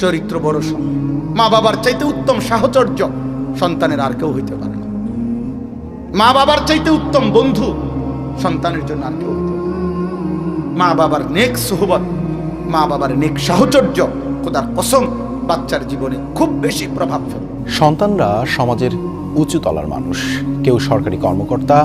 চরিত্র বড় সম্মান। মা বাবার চাইতে উত্তম সাহচর্য সন্তানের আর কেউ হইতে পারে না। মা বাবার চাইতে উত্তম বন্ধু সন্তানের জন্য আর কেউ হইতে পারে না। মা বাবার নেক সুহবত, মা বাবার নেক সাহচর্য খোদার কসম বাচ্চার জীবনে খুব বেশি প্রভাব ফেলে। সন্তানরা সমাজের উঁচু তলার মানুষ। কেউ সরকারি কর্মকর্তা,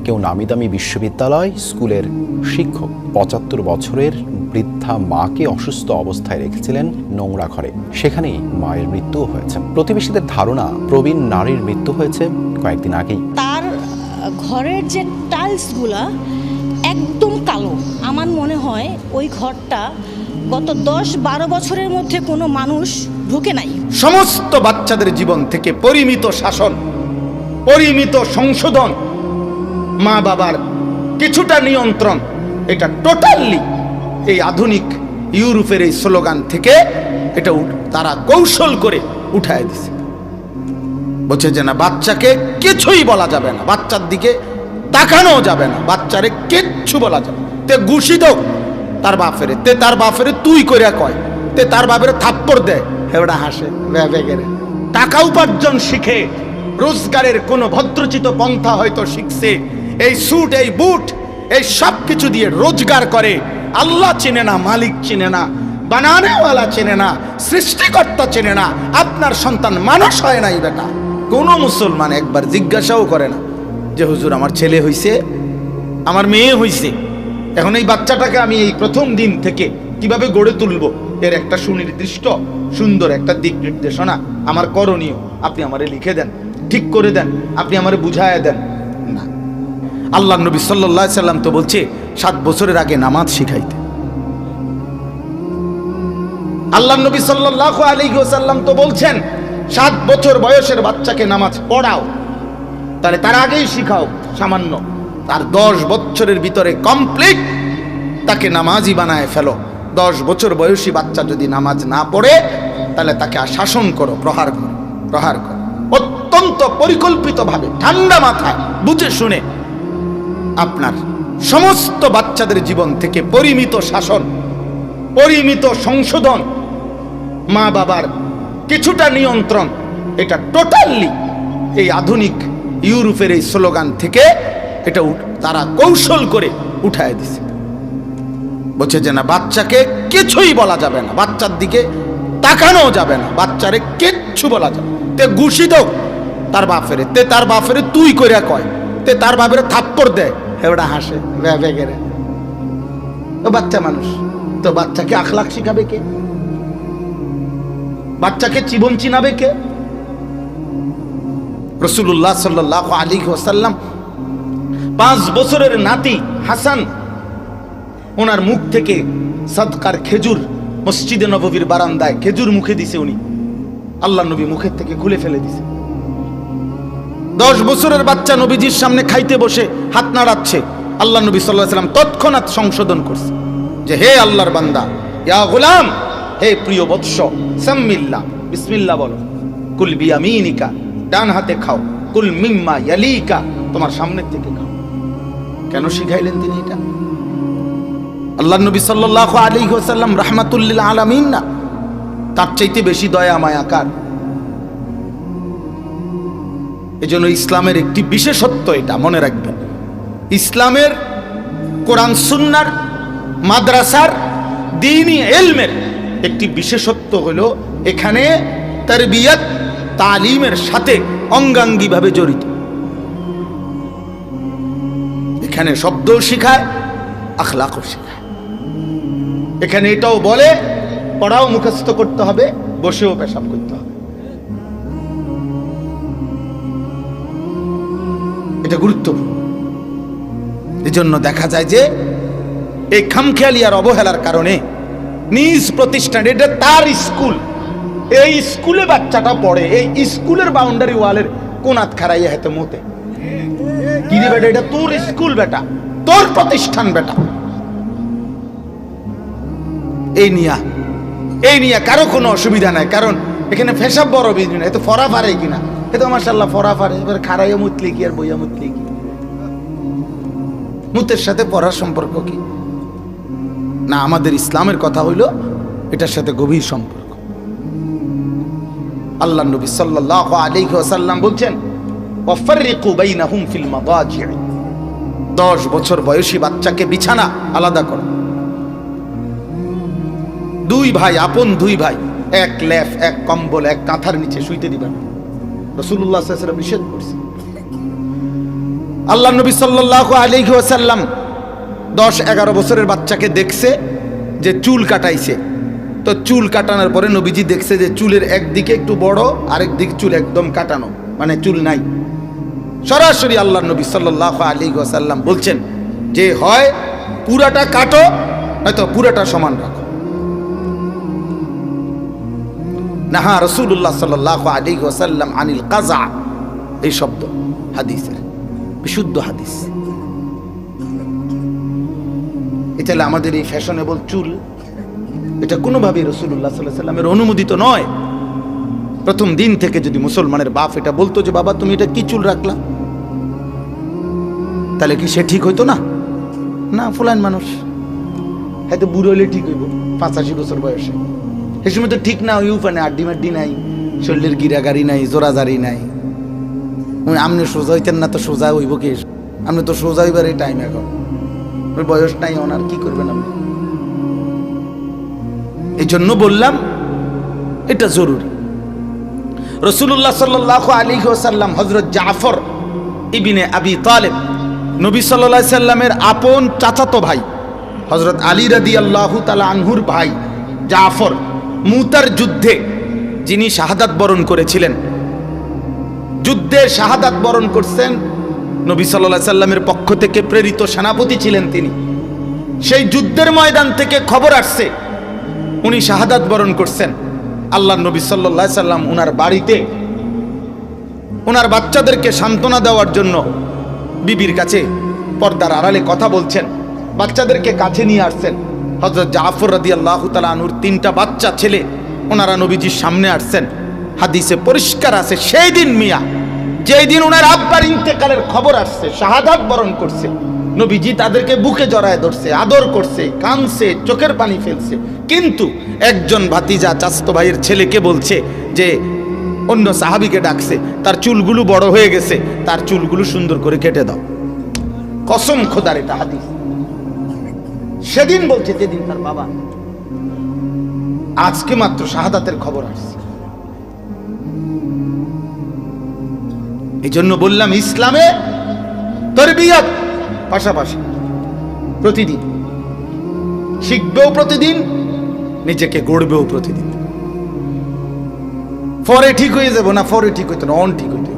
কেউ নামি দামি বিশ্ববিদ্যালয়, স্কুলের শিক্ষক। ৭৫ বছরের বৃদ্ধা মাকে অসুস্থ অবস্থায় রেখেছিলেন নোংরা ঘরে। সেখানেই মায়ের মৃত্যুও হয়েছে। প্রতিবেশীদের ধারণা প্রবীণ নারীর মৃত্যু হয়েছে কয়েকদিন আগেই। তার ঘরের যে টাইলসগুলা একদম কালো। আমার মনে হয় ওই ঘরটা গত ১০-১২ বছরের মধ্যে কোনো মানুষ ঢুকে নাই। সমস্ত বাচ্চাদের জীবন থেকে পরিমিত শাসন, পরিমিত সংশোধন, মা বাবার কিছুটা নিয়ন্ত্রণ, এটা টোটালি এই আধুনিক ইউরোপের এই স্লোগান থেকে এটা তারা কৌশল করে উঠায় দিছে। বলছে যে না, বাচ্চাকে কিছুই বলা যাবে না, বাচ্চার দিকে তাকানো যাবে না, বাচ্চারে কিচ্ছু বলা যাবে। তে ঘুষি দাও তার বাপেরে, তে তার বাপেরে তুই কইরা কয়, তে তার বাপেরে থাপ্পড় দেয়, হেওড়া হাসে বেগেরে। টাকা উপার্জন শিখে, রোজগারের কোনো ভদ্রচিত পন্থা হয়তো শিখছে, এই স্যুট এই বুট এই সব কিছু দিয়ে রোজগার করে। আল্লাহ চেনে না, মালিক চেনে না, বানানেওয়ালা চেনে না, সৃষ্টিকর্তা চেনে না। আপনার সন্তান মানুষ হয় নাই বেটা। কোনো মুসলমান একবার জিজ্ঞাসাও করে না যে হুজুর আমার ছেলে হইছে, আমার মেয়ে হইছে, এখন এই বাচ্চাটাকে আমি এই প্রথম দিন থেকে কিভাবে গড়ে তুলবো, এর একটা সুনির্দিষ্ট সুন্দর একটা দিক নির্দেশনা আমার করণীয় আপনি আমারে লিখে দেন, ঠিক করে দেন, আপনি আমারে বুঝায় দেন না। আল্লাহ নবী সাল্লাল্লাহু আলাইহি সাল্লাম তো বলছে 7 বছরের আগে নামাজ শিখাইতে। আল্লাহ নবী সাল্লাল্লাহু আলাইহি ওয়াসাল্লাম তো বলছেন 7 বছর বয়সের বাচ্চাকে নামাজ পড়াও, তাহলে তার আগেই শিখাও সামান্য, তার 10 বছরের ভিতরে কমপ্লিট তাকে নামাজি বানায় ফেলো। 10 বছর বয়সী বাচ্চা যদি নামাজ না পড়ে তাহলে তাকে শাসন করো, প্রহার করো, প্রহার করো। অত্যন্ত পরিকল্পিতভাবে ঠান্ডা মাথায় বুঝে শুনে আপনার সমস্ত বাচ্চাদের জীবন থেকে পরিমিত শাসন, পরিমিত সংশোধন, মা বাবার কিছুটা নিয়ন্ত্রণ, এটা টোটালি এই আধুনিক ইউরোপের এই স্লোগান থেকে এটা তারা কৌশল করে উঠায় দিছে। বলছে যে না, বাচ্চাকে কিছুই বলা যাবে না, বাচ্চার দিকে তাকানো যাবে না, বাচ্চারে কিচ্ছু বলা যাবে। তে ঘুষি দাও তার বাপেরে, তে তার বাপেরে তুই কইরা কয়, তে তার বাপেরে থাপ্পড় দেয়, হেওড়া হাসে বেগেরে। ও বাচ্চা মানুষ, তো বাচ্চাকে আখলাক শিখাবে কে? বাচ্চাকে জীবন চিনাবে কে? রাসূলুল্লাহ সাল্লাল্লাহু আলাইহি ওয়াসাল্লাম 5 বছরের নাতি হাসান, ওনার মুখ থেকে সাদকার খেজুর মসজিদে নববীর বারান্দায় খেজুর মুখে দিছে উনি, আল্লাহ নবী মুখের থেকে খুলে ফেলে দিছে। 10 বছরের বাচ্চা নবীজির সামনে খাইতে বসে হাত নাড়াচ্ছে, আল্লাহ নবী সাল্লাল্লাহু আলাইহি ওয়াসাল্লাম তৎক্ষণাৎ সংশোধন করছে যে হে আল্লাহর বান্দা, ইয়া গোলাম, হে প্রিয় বৎস, সাম্মিল্লাহ, বিসমিল্লাহ বলো, কুল বিয়ামিনিকা, ডান হাতে খাও, কুল মিম্মা ইয়ালিকা, তোমার সামনের থেকে খাও। কেন শিখাইলেন তিনি এটা? আল্লাহ নবী সাল্লাল্লাহু আলাইহি ওয়াসাল্লাম রাহমাতুল লিল আলামিন না, তার চাইতে বেশি দয়া মায়া কার? এজন্য ইসলামের একটি বিশেষত্ব, এটা মনে রাখবেন, ইসলামের কোরআন সুন্নাহর মাদ্রাসার দ্বীনি ইলমের একটি বিশেষত্ব হলো এখানে তারবিয়ত তালিমের সাথে অঙ্গাঙ্গিভাবে জড়িত। এখানে শব্দও শেখায়, আখলাকও শেখায়। এখানে এটাও বলে পড়াও মুখস্থ করতে হবে, বসেও পেশাব করতে হবে। এটা গুরুত্বপূর্ণ। এজন্য দেখা যায় যে এই খামখেয়ালি আর অবহেলার কারণে নিজ প্রতিষ্ঠান, এটা তার স্কুল, এই স্কুলে বাচ্চাটা পড়ে, এই স্কুলের বাউন্ডারি ওয়ালের কোনাত খারাইয়া হেতে মতে কি রে বেটা, এটা তোর স্কুল বেটা, তোর প্রতিষ্ঠান বেটা। এই নিয়া কারো কোনো অসুবিধা নাই, কারণ এখানে ফেসাব বড় বিজনেস। এত ফরা ফারে কিনা, এত মাশাআল্লাহ ফরা ফারে, এবার খারাইয়া মুতলি কি আর বইয়া মুতলি কি? মুতের সাথে পড়ার সম্পর্ক কি? না, আমাদের ইসলামের কথা হইল এটার সাথে গভীর সম্পর্ক। আল্লাহ নবী সাল্লাল্লাহু আলাইহি ওয়াসাল্লাম বলছেন ওয়াফাররিকু বাইনাহুম ফিল মাদাজি', 10 বছর বয়সী বাচ্চাকে বিছানা আলাদা করো। দুই ভাই, আপন দুই ভাই, এক লেফ এক কম্বল এক কাঁথার নিচে শুইতে দিবা না, রাসূলুল্লাহ সাল্লাল্লাহু আলাইহি ওয়াসাল্লাম নিষেধ করছে। আল্লাহ নবী সাল্লাল্লাহু আলাইহি ওয়াসাল্লাম 10-11 বছরের বাচ্চাকে দেখছে যে চুল কাটাইছে, তো চুল কাটানোর পরে নবীজি দেখছে যে চুলের একদিকে একটু বড়, আরেক দিক চুল একদম কাটানো, মানে চুল নাই। সরাসরি আল্লাহ নবী সাল্লাল্লাহু আলাইহি ওয়াসাল্লাম বলছেন যে হয় পুরাটা কাটো, নয়তো পুরাটা সমান রাখো। নাহা রাসূলুল্লাহ সাল্লাল্লাহু আলাইহি ওয়াসাল্লাম আনিল কাযা, এই শব্দ হাদিসের বিশুদ্ধ হাদিস। এটা আমাদের এই ফ্যাশনেবল চুল, এটা কোনোভাবেই রাসূলুল্লাহ সাল্লাল্লাহু আলাইহি ওয়াসাল্লামের অনুমোদিত নয়। প্রথম দিন থেকে যদি মুসলমানের বাপ এটা বলতো যে বাবা তুমি এটা কি চুল রাখলা, তাহলে কি সে ঠিক হইতো না? না, ফুলান মানুষ হয়তো বুড়ো হইলে ঠিক হইব 85 বছর বয়সে, সে সময় তো ঠিক না, ওই উপানে আড্ডি মাড্ডি নাই, শরীরের গিরাগাড়ি নাই, জোরাজারি নাই। আপনি সোজা হইতেন না, তো সোজা হইব কি? আপনি তো সোজা হইবার এই টাইম, এখন বয়স নাই, ওনার কি করবেন আপনি? এই জন্য বললাম এটা জরুরি। রাসূলুল্লাহ সাল্লাল্লাহু আলাইহি ওয়াসাল্লাম হযরত জাফর ইবনে আবি তালেব, নবী সাল্লাল্লাহু আলাইহি সাল্লামের আপন চাচাতো ভাই, হযরত আলী রাদিয়াল্লাহু তাআলা আনহুর ভাই জাফর, মুতার যুদ্ধে যিনি শাহাদাত বরণ করেছিলেন, যুদ্ধে শাহাদাত বরণ করছেন, নবী সাল্লাল্লাহু আলাইহি সাল্লামের পক্ষ থেকে প্রেরিত সেনাপতি ছিলেন তিনি। সেই যুদ্ধের ময়দান থেকে খবর আসছে উনি শাহাদাত বরণ করছেন। আল্লাহ নবী সাল্লাল্লাহু আলাইহি সাল্লাম উনার বাড়িতে ওনার বাচ্চাদেরকে সান্ত্বনা দেওয়ার জন্য বিবির কাছে পর্দার আড়ালে কথা বলছেন, বাচ্চাদেরকে কাছে নিয়ে আসছেন। হযরত জাফর রাদিয়াল্লাহু তাআলা আনহুর 3টা বাচ্চা ছেলে ওনারা নবীজির সামনে আসছেন। হাদিসে পরিষ্কার আছে সেই দিন মিয়া, যেই দিন ওনার আব্বার ইন্তেকালের খবর আসছে, শাহাদাত বরণ করছে, নবীজি তাদেরকে বুকে জড়ায় ধরছে, আদর করছে, কাঁদছে, চোখের পানি ফেলছে। কিন্তু একজন ভাতিজা চাচাতো ভাইয়ের ছেলেকে বলছে যে অন্য সাহাবীকে ডাকছে, তার চুলগুলো বড় হয়ে গেছে, তার চুলগুলো সুন্দর করে কেটে দাও। কসম খোদার, এটা হাদিস। সেদিন বলছে যেদিন তার বাবা, আজকে মাত্র শাহাদাতের খবর আসছে। এই জন্য বললাম ইসলামে তারবিয়ত পাশাপাশি প্রতিদিন শিখবেও, প্রতিদিন নিজেকে গড়বেও প্রতিদিন। পরে ঠিক হয়ে যাব না, পরে ঠিক হইতো না, অন ঠিক হইতো,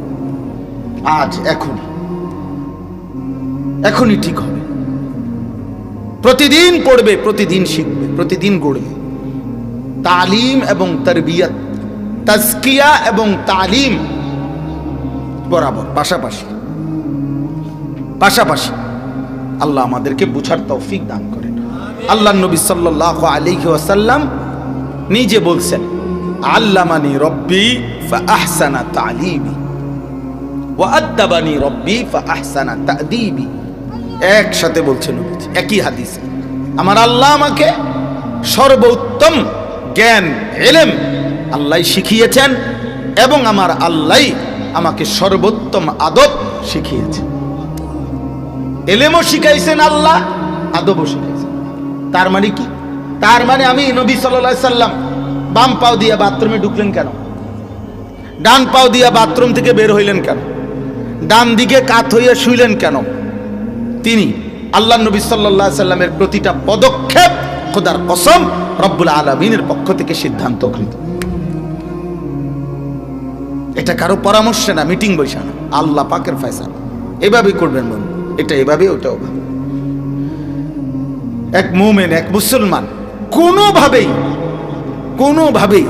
আজ এখনই ঠিক হবে। প্রতিদিন পড়বে, প্রতিদিন শিখবে, প্রতিদিন গড়বে। তালিম এবং তারবিয়ত, তাজকিয়া এবং তালিম বরাবর পাশাপাশি পাশাপাশি। আল্লাহ আমাদেরকে বুঝার তৌফিক দান করেন। আল্লাহ নবী সাল্লাল্লাহু আলাইহি ওয়াসাল্লাম নিজে বলছেন, আল্লামানি রব্বি ফাআহসানা তালিমি ওয়া আদ্দাবানি রব্বি ফাআহসানা তা'দীবি। একসাথে বলছেন নবীজি একই হাদিসে, আমার আল্লাহ আমাকে সর্বোত্তম জ্ঞান ইলম আল্লাহ শিখিয়েছেন এবং আমার আল্লাহ আমাকে সর্বোত্তম আদব শিখিয়েছেন। ইলমও শিখাইছেন আল্লাহ, আদবও শিখাইছেন। তার মানে কি? তার মানে আমি নবী সাল্লাল্লাহু আলাইহি সাল্লাম বাম পাও দিয়া বাথরুমে ঢুকলেন কেন? ডান পাও দিয়া বাথরুম থেকে বের হইলেন কেন? ডান দিকে কাত হইয়া শুইলেন কেন? তিনি আল্লাহ নবী সাল্লাল্লাহু আলাইহি সাল্লামের প্রতিটা পদক্ষেপ খোদার কসম রব্বুল আলামিনের পক্ষ থেকে সিদ্ধান্তকৃত। এটা কারো পরামর্শে না, মিটিং বৈশা না, আল্লাহ পাকের ফয়সালা। এভাবেই করবেন মন, এটা এভাবে, ওটাও ভাবে। এক মুমিন, এক মুসলমান কোনোভাবেই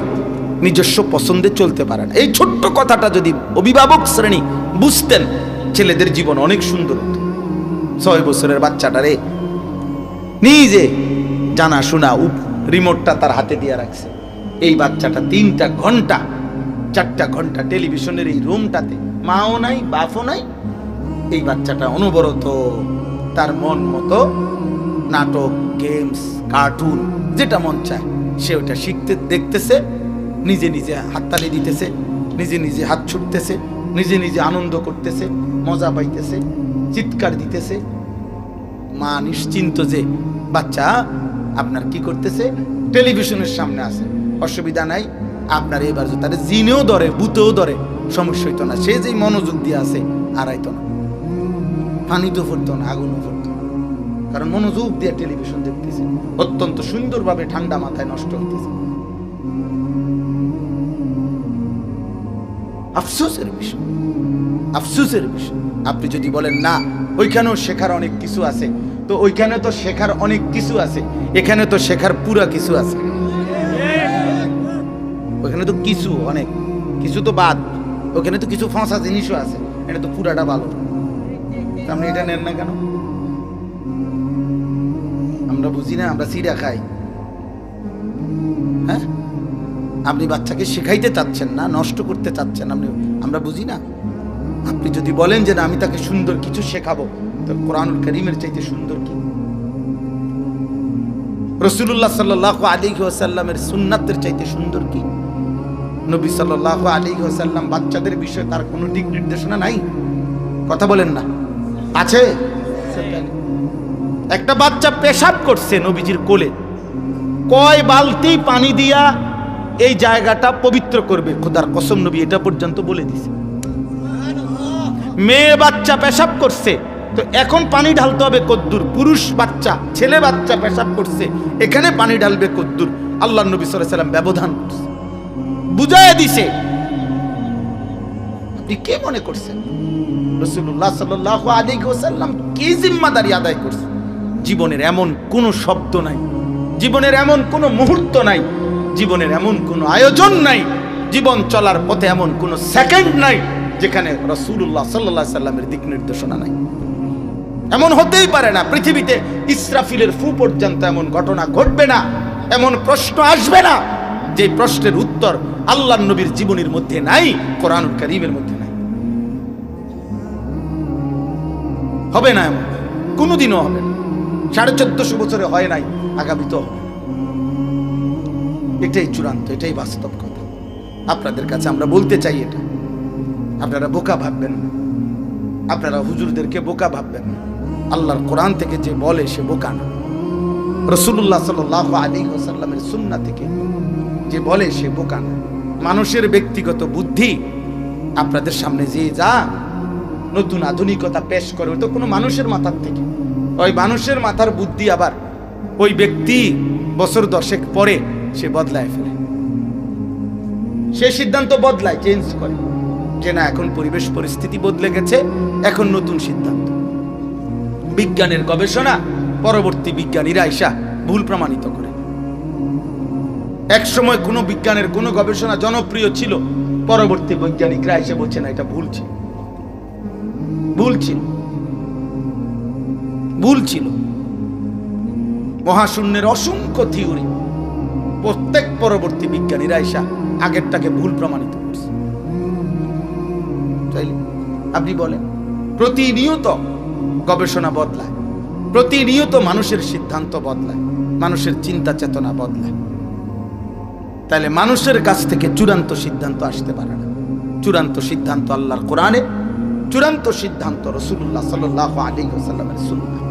নিজস্ব পছন্দে চলতে পারে না। এই ছোট্ট কথাটা যদি অভিভাবক শ্রেণী বুঝতেন, ছেলেদের জীবন অনেক সুন্দর হতো। 6 বছরের বাচ্চাটারে নিজে জানা শোনা রিমোটটা তার হাতে দিয়ে রাখছে। এই বাচ্চাটা 3টা ঘন্টা 4টা ঘন্টা টেলিভিশনের এই রুমটাতে, মাও নাই বাপও নাই, এই বাচ্চাটা অনবরত তার মন মতো নাটক, গেমস, কার্টুন, যেটা মন চায় সে ওটা শিখতে দেখতেছে নিজে নিজে হাততালি দিতেছে, নিজে নিজে হাত ছুটতেছে, নিজে নিজে আনন্দ করতেছে, মজা পাইতেছে, চিৎকার দিতেছে। মা নিশ্চিন্ত যে বাচ্চা আপনার কি করতেছে, টেলিভিশনের সামনে আছে, অসুবিধা নাই, আপনার এবার যে তার জিনেও ধরে ভূতেও ধরে সমস্যা হইতো না। সে যেই মনোযোগ দিয়ে আছে আড়াইতো না, পানি তো ফুটতো না, আগুনও ফুটতো না, কারণ মনোযোগ দিয়ে টেলিভিশন দেখতেছে, অত্যন্ত সুন্দরভাবে ঠান্ডা মাথায় নষ্ট হইতেছে। আফসোসের বিষয়, আফসোসের বিষয়। আপনি যদি বলেন না ওইখানেও শেখার অনেক কিছু আছে, তো ওইখানে তো শেখার অনেক কিছু আছে, এখানে তো শেখার পুরা কিছু আছে। ওইখানে তো কিছু অনেক কিছু তো বাদ, ওখানে তো কিছু ফাঁসা জিনিসও আছে, এটা তো পুরাটা ভালো। আপনি এটা নেন না কেন? আমরা বুঝি না, আমরা সিডা খাই। হ্যাঁ, আপনি বাচ্চাকে শেখাইতে চাচ্ছেন না, নষ্ট করতে চাচ্ছেন, আমরা বুঝি না। আপনি যদি বলেন যে না আমি তাকে সুন্দর কিছু শেখাবো, তো কোরআনুল কারীমের চাইতে সুন্দর কি? রাসূলুল্লাহ সাল্লাল্লাহু আলাইহি ওয়াসাল্লামের সুন্নাতের চাইতে সুন্দর কি? নবী সাল্লাল্লাহু আলাইহি ওয়াসাল্লাম বাচ্চাদের বিষয়ে তার কোনো দিক নির্দেশনা নাই? কথা বলেন না, আছে? একটা বাচ্চা পেশাব করছে নবীজির কোলে, কয় বালতি পানি দিয়া এই জায়গাটা পবিত্র করবে, খোদার কসম নবী এটা পর্যন্ত বলে দিছে। মেয়ে বাচ্চা পেশাব করছে, তো এখন পানি ঢালতে হবে কদ্দুর। পুরুষ বাচ্চা, ছেলে বাচ্চা পেশাব করছে, এখানে পানি ঢালবে কদ্দুর। আল্লাহ নবী সাল্লাল্লাহু আলাইহি ওয়াসাল্লাম ব্যবধান করছে, বুঝাইয়া দিছে। আপনি কে মনে করছেন রাসূলুল্লাহ সাল্লাল্লাহু আলাইহি ওয়াসাল্লাম কি জিম্মাদারি আদায় করছে? জীবনের এমন কোনো শব্দ নাই, জীবনের এমন কোনো মুহূর্ত নাই, জীবনের এমন কোনো আয়োজন নাই, জীবন চলার পথে এমন কোনো সেকেন্ড নাই যেখানে রাসূলুল্লাহ সাল্লাল্লাহু আলাইহি ওয়াসাল্লামের দিক নির্দেশনা নাই। এমন হতেই পারে না, পৃথিবীতে ইসরাফিলের ফু পর্যন্ত এমন ঘটনা ঘটবে না, এমন প্রশ্ন আসবে না যে প্রশ্নের উত্তর আল্লাহর নবীর জীবনীর মধ্যে নাই, কোরআনুল কারীমের মধ্যে নাই। হবে না, এমন কোনোদিনও হবে না। 1450 বছরে হয় নাই, আগামীতে হবে। এটাই চূড়ান্ত, এটাই বাস্তব কথা। আপনাদের কাছে আমরা বলতে চাই, এটা আপনারা বোকা ভাববেন না, আপনারা হুজুরদেরকে বোকা ভাববেন না। আল্লাহর কোরআন থেকে যে বলে সে বোকা না, রাসূলুল্লাহ সাল্লাল্লাহু আলাইহি ওয়াসাল্লামের সুন্নাহ থেকে যে বলে সে বোকা না। মানুষের ব্যক্তিগত বুদ্ধি আপনাদের সামনে যে যা নতুন আধুনিকতা পেশ করে, ওটা কোনো মানুষের মাথার থেকে, ওই মানুষের মাথার বুদ্ধি আবার ওই ব্যক্তি বছর 10 পরে সে বদলায় ফেলে, সে সিদ্ধান্ত বদলায়, চেঞ্জ করে, যে না এখন পরিবেশ পরিস্থিতি বদলে গেছে, এখন নতুন সিদ্ধান্ত। বিজ্ঞানের গবেষণা পরবর্তী বিজ্ঞানীরা আইসা ভুল প্রমাণিত করে। এক সময় কোনো বিজ্ঞানের কোনো গবেষণা জনপ্রিয় ছিল, পরবর্তী বৈজ্ঞানিকরা এসে বলছে না এটা ভুল ছিল, ভুল ছিল, ভুল ছিল। মহাশূন্যের অসংখ্য থিওরি প্রত্যেক পরবর্তী বিজ্ঞানীরা এসা আগেরটাকে ভুল প্রমাণিত করছে। তাইলে আপনি বলেন, প্রতিনিয়ত গবেষণা বদলায়, প্রতিনিয়ত মানুষের সিদ্ধান্ত বদলায়, মানুষের চিন্তা চেতনা বদলায়। তাহলে মানুষের কাছ থেকে চূড়ান্ত সিদ্ধান্ত আসতে পারে না। চূড়ান্ত সিদ্ধান্ত আল্লাহর কোরআনে, চূড়ান্ত সিদ্ধান্ত রাসূলুল্লাহ সাল্লাল্লাহু আলাইহি ওয়াসাল্লামের সুন্নাহ।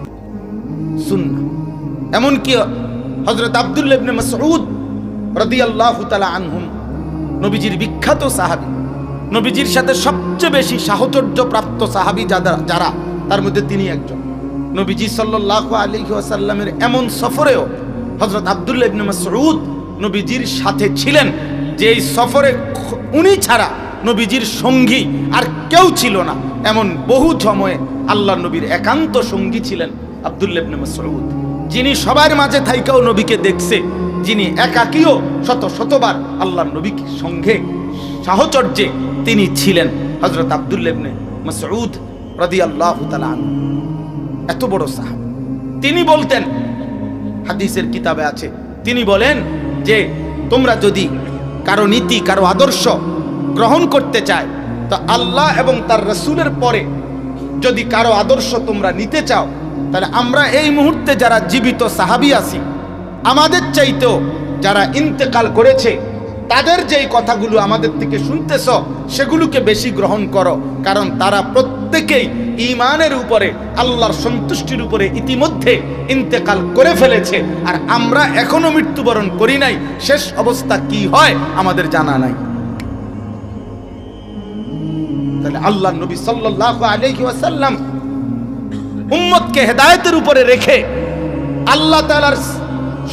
সুন্নাহ এমনকি হযরত আব্দুল্লাহ ইবনে মাসউদ রাদিয়াল্লাহু তাআলা আনহুম, নবীজির বিখ্যাত সাহাবী, নবীজির সাথে সবচেয়ে বেশি সাহচর্য প্রাপ্ত সাহাবী যারা, তার মধ্যে তিনি একজন। নবীজি সাল্লাল্লাহু আলাইহি ওয়াসাল্লামের এমন সফরেও হযরত আব্দুল্লাহ ইবনে মাসউদ নবীজির সাথে ছিলেন, যে এই সফরে উনি ছাড়া নবীজির সঙ্গী আর কেউ ছিল না। এমন বহু সময়ে আল্লাহর নবীর একান্ত সঙ্গী ছিলেন আব্দুল্লাহ ইবনে মাসউদ, যিনি সবার মাঝে থাইকাও নবীকে দেখছে, যিনি একাকীও শতবার আল্লাহর নবীর সঙ্গে সাহচর্যে তিনি ছিলেন হযরত আব্দুল্লাহ ইবনে মাসউদ রাদিয়াল্লাহু তাআলা আনহু। এত বড় সাহাবী, তিনি বলতেন, হাদিসের কিতাবে আছে, তিনি বলেন যে তোমরা যদি কারো নীতি, কারো আদর্শ গ্রহণ করতে চায়, তো আল্লাহ এবং তার রাসূলের পরে যদি কারো আদর্শ তোমরা নিতে চাও, তাহলে আমরা এই মুহূর্তে যারা জীবিত সাহাবী আছি, আমাদের চাইতেও যারা ইন্তেকাল করেছে তাদের যেই কথাগুলো আমাদের থেকে শুনতেছ সেগুলোকে বেশি গ্রহণ করো, কারণ তারা প্রত্যেকেই ঈমানের উপরে, আল্লাহর সন্তুষ্টির উপরে ইতিমধ্যে ইন্তেকাল করে ফেলেছে, আর আমরা এখনো মৃত্যুবরণ করি নাই। শেষ অবস্থা কি হয় আমাদের জানা নাই। তাহলে আল্লাহ নবী সাল্লাল্লাহু আলাইহি ওয়াসাল্লাম উম্মতকে হেদায়েতের উপরে রেখে আল্লাহ তাআলার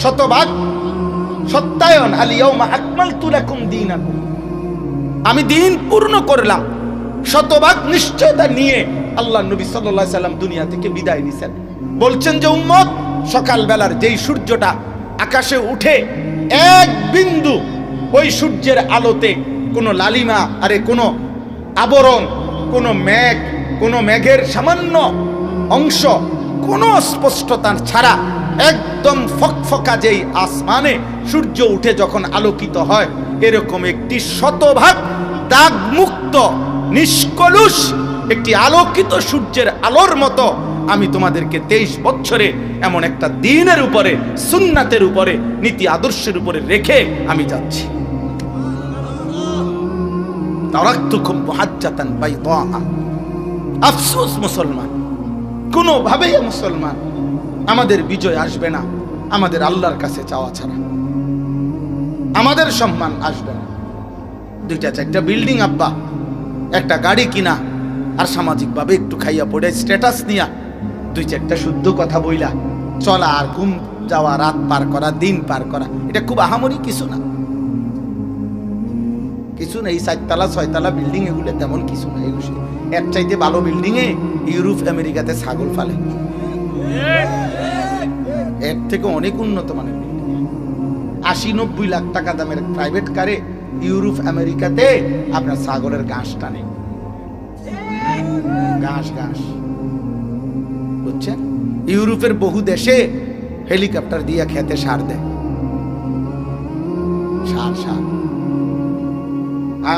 শতভাগ সত্যায়ন, আল ইয়াউমা আকমালতু লাকুম দীনাকুম, আমি দিন পূর্ণ করলাম, শতভাগ নিশ্চয়তা নিয়ে আল্লাহ নবী সাল্লাল্লাহু আলাইহি সাল্লাম দুনিয়া থেকে বিদায় নিছেন। বলছেন যে উম্মত, সকালবেলার যেই সূর্যটা আকাশে উঠে এক বিন্দু ওই সূর্যের আলোতে কোনো লালিমা, আরে কোনো আবরণ, কোনো মেঘ, কোনো মেঘের সামান্য অংশ, কোনো স্পষ্টতা ছাড়া একদম ফকফকা যেই আসমানে সূর্য উঠে যখন আলোকিত হয়, এরকম একটি শতভাগ দাগমুক্ত নিষ্কলুষ একটি আলোকিত সূর্যের আলোর মতো আমি তোমাদেরকে 23 বছরে এমন একটা দ্বীনের উপরে, সুন্নাতের উপরে, নীতি আদর্শের উপরে রেখে আমি যাচ্ছি। তারাকতুকুম মুহাজ্জাতান বাইদা। আফসোস মুসলমান, কোনোভাবেই মুসলমান আমাদের বিজয় আসবে না আমাদের আল্লাহর কাছে চাওয়া ছাড়া, আমাদের সম্মান আসবে না। 2-4টা বিল্ডিং আব্বা, একটা গাড়ি কিনা, আর সামাজিকভাবে একটু খাইয়া পড়ে স্ট্যাটাস নিয়া 2-4টা শুদ্ধ কথা বইলা চলা, আর ঘুম যাওয়া, রাত পার করা, দিন পার করা, এটা খুব আহামরি কিছু না, কিছু না। এই 4তলা 6তলা বিল্ডিং এগুলো তেমন কিছু না। এর চাইতে ভালো বিল্ডিং এ ইউরোপ আমেরিকাতে ছাগল ফালে, এর থেকে অনেক উন্নত মানের বিল্ডিং। 80-90 লাখ টাকা দামের প্রাইভেট কারে ইউরোপ আমেরিকাতে আপনার ছাগলের ঘাস টানে, ঘাস বুঝছেন? ইউরোপের বহু দেশে হেলিকপ্টার দিয়ে খেতে সার দেয়, সার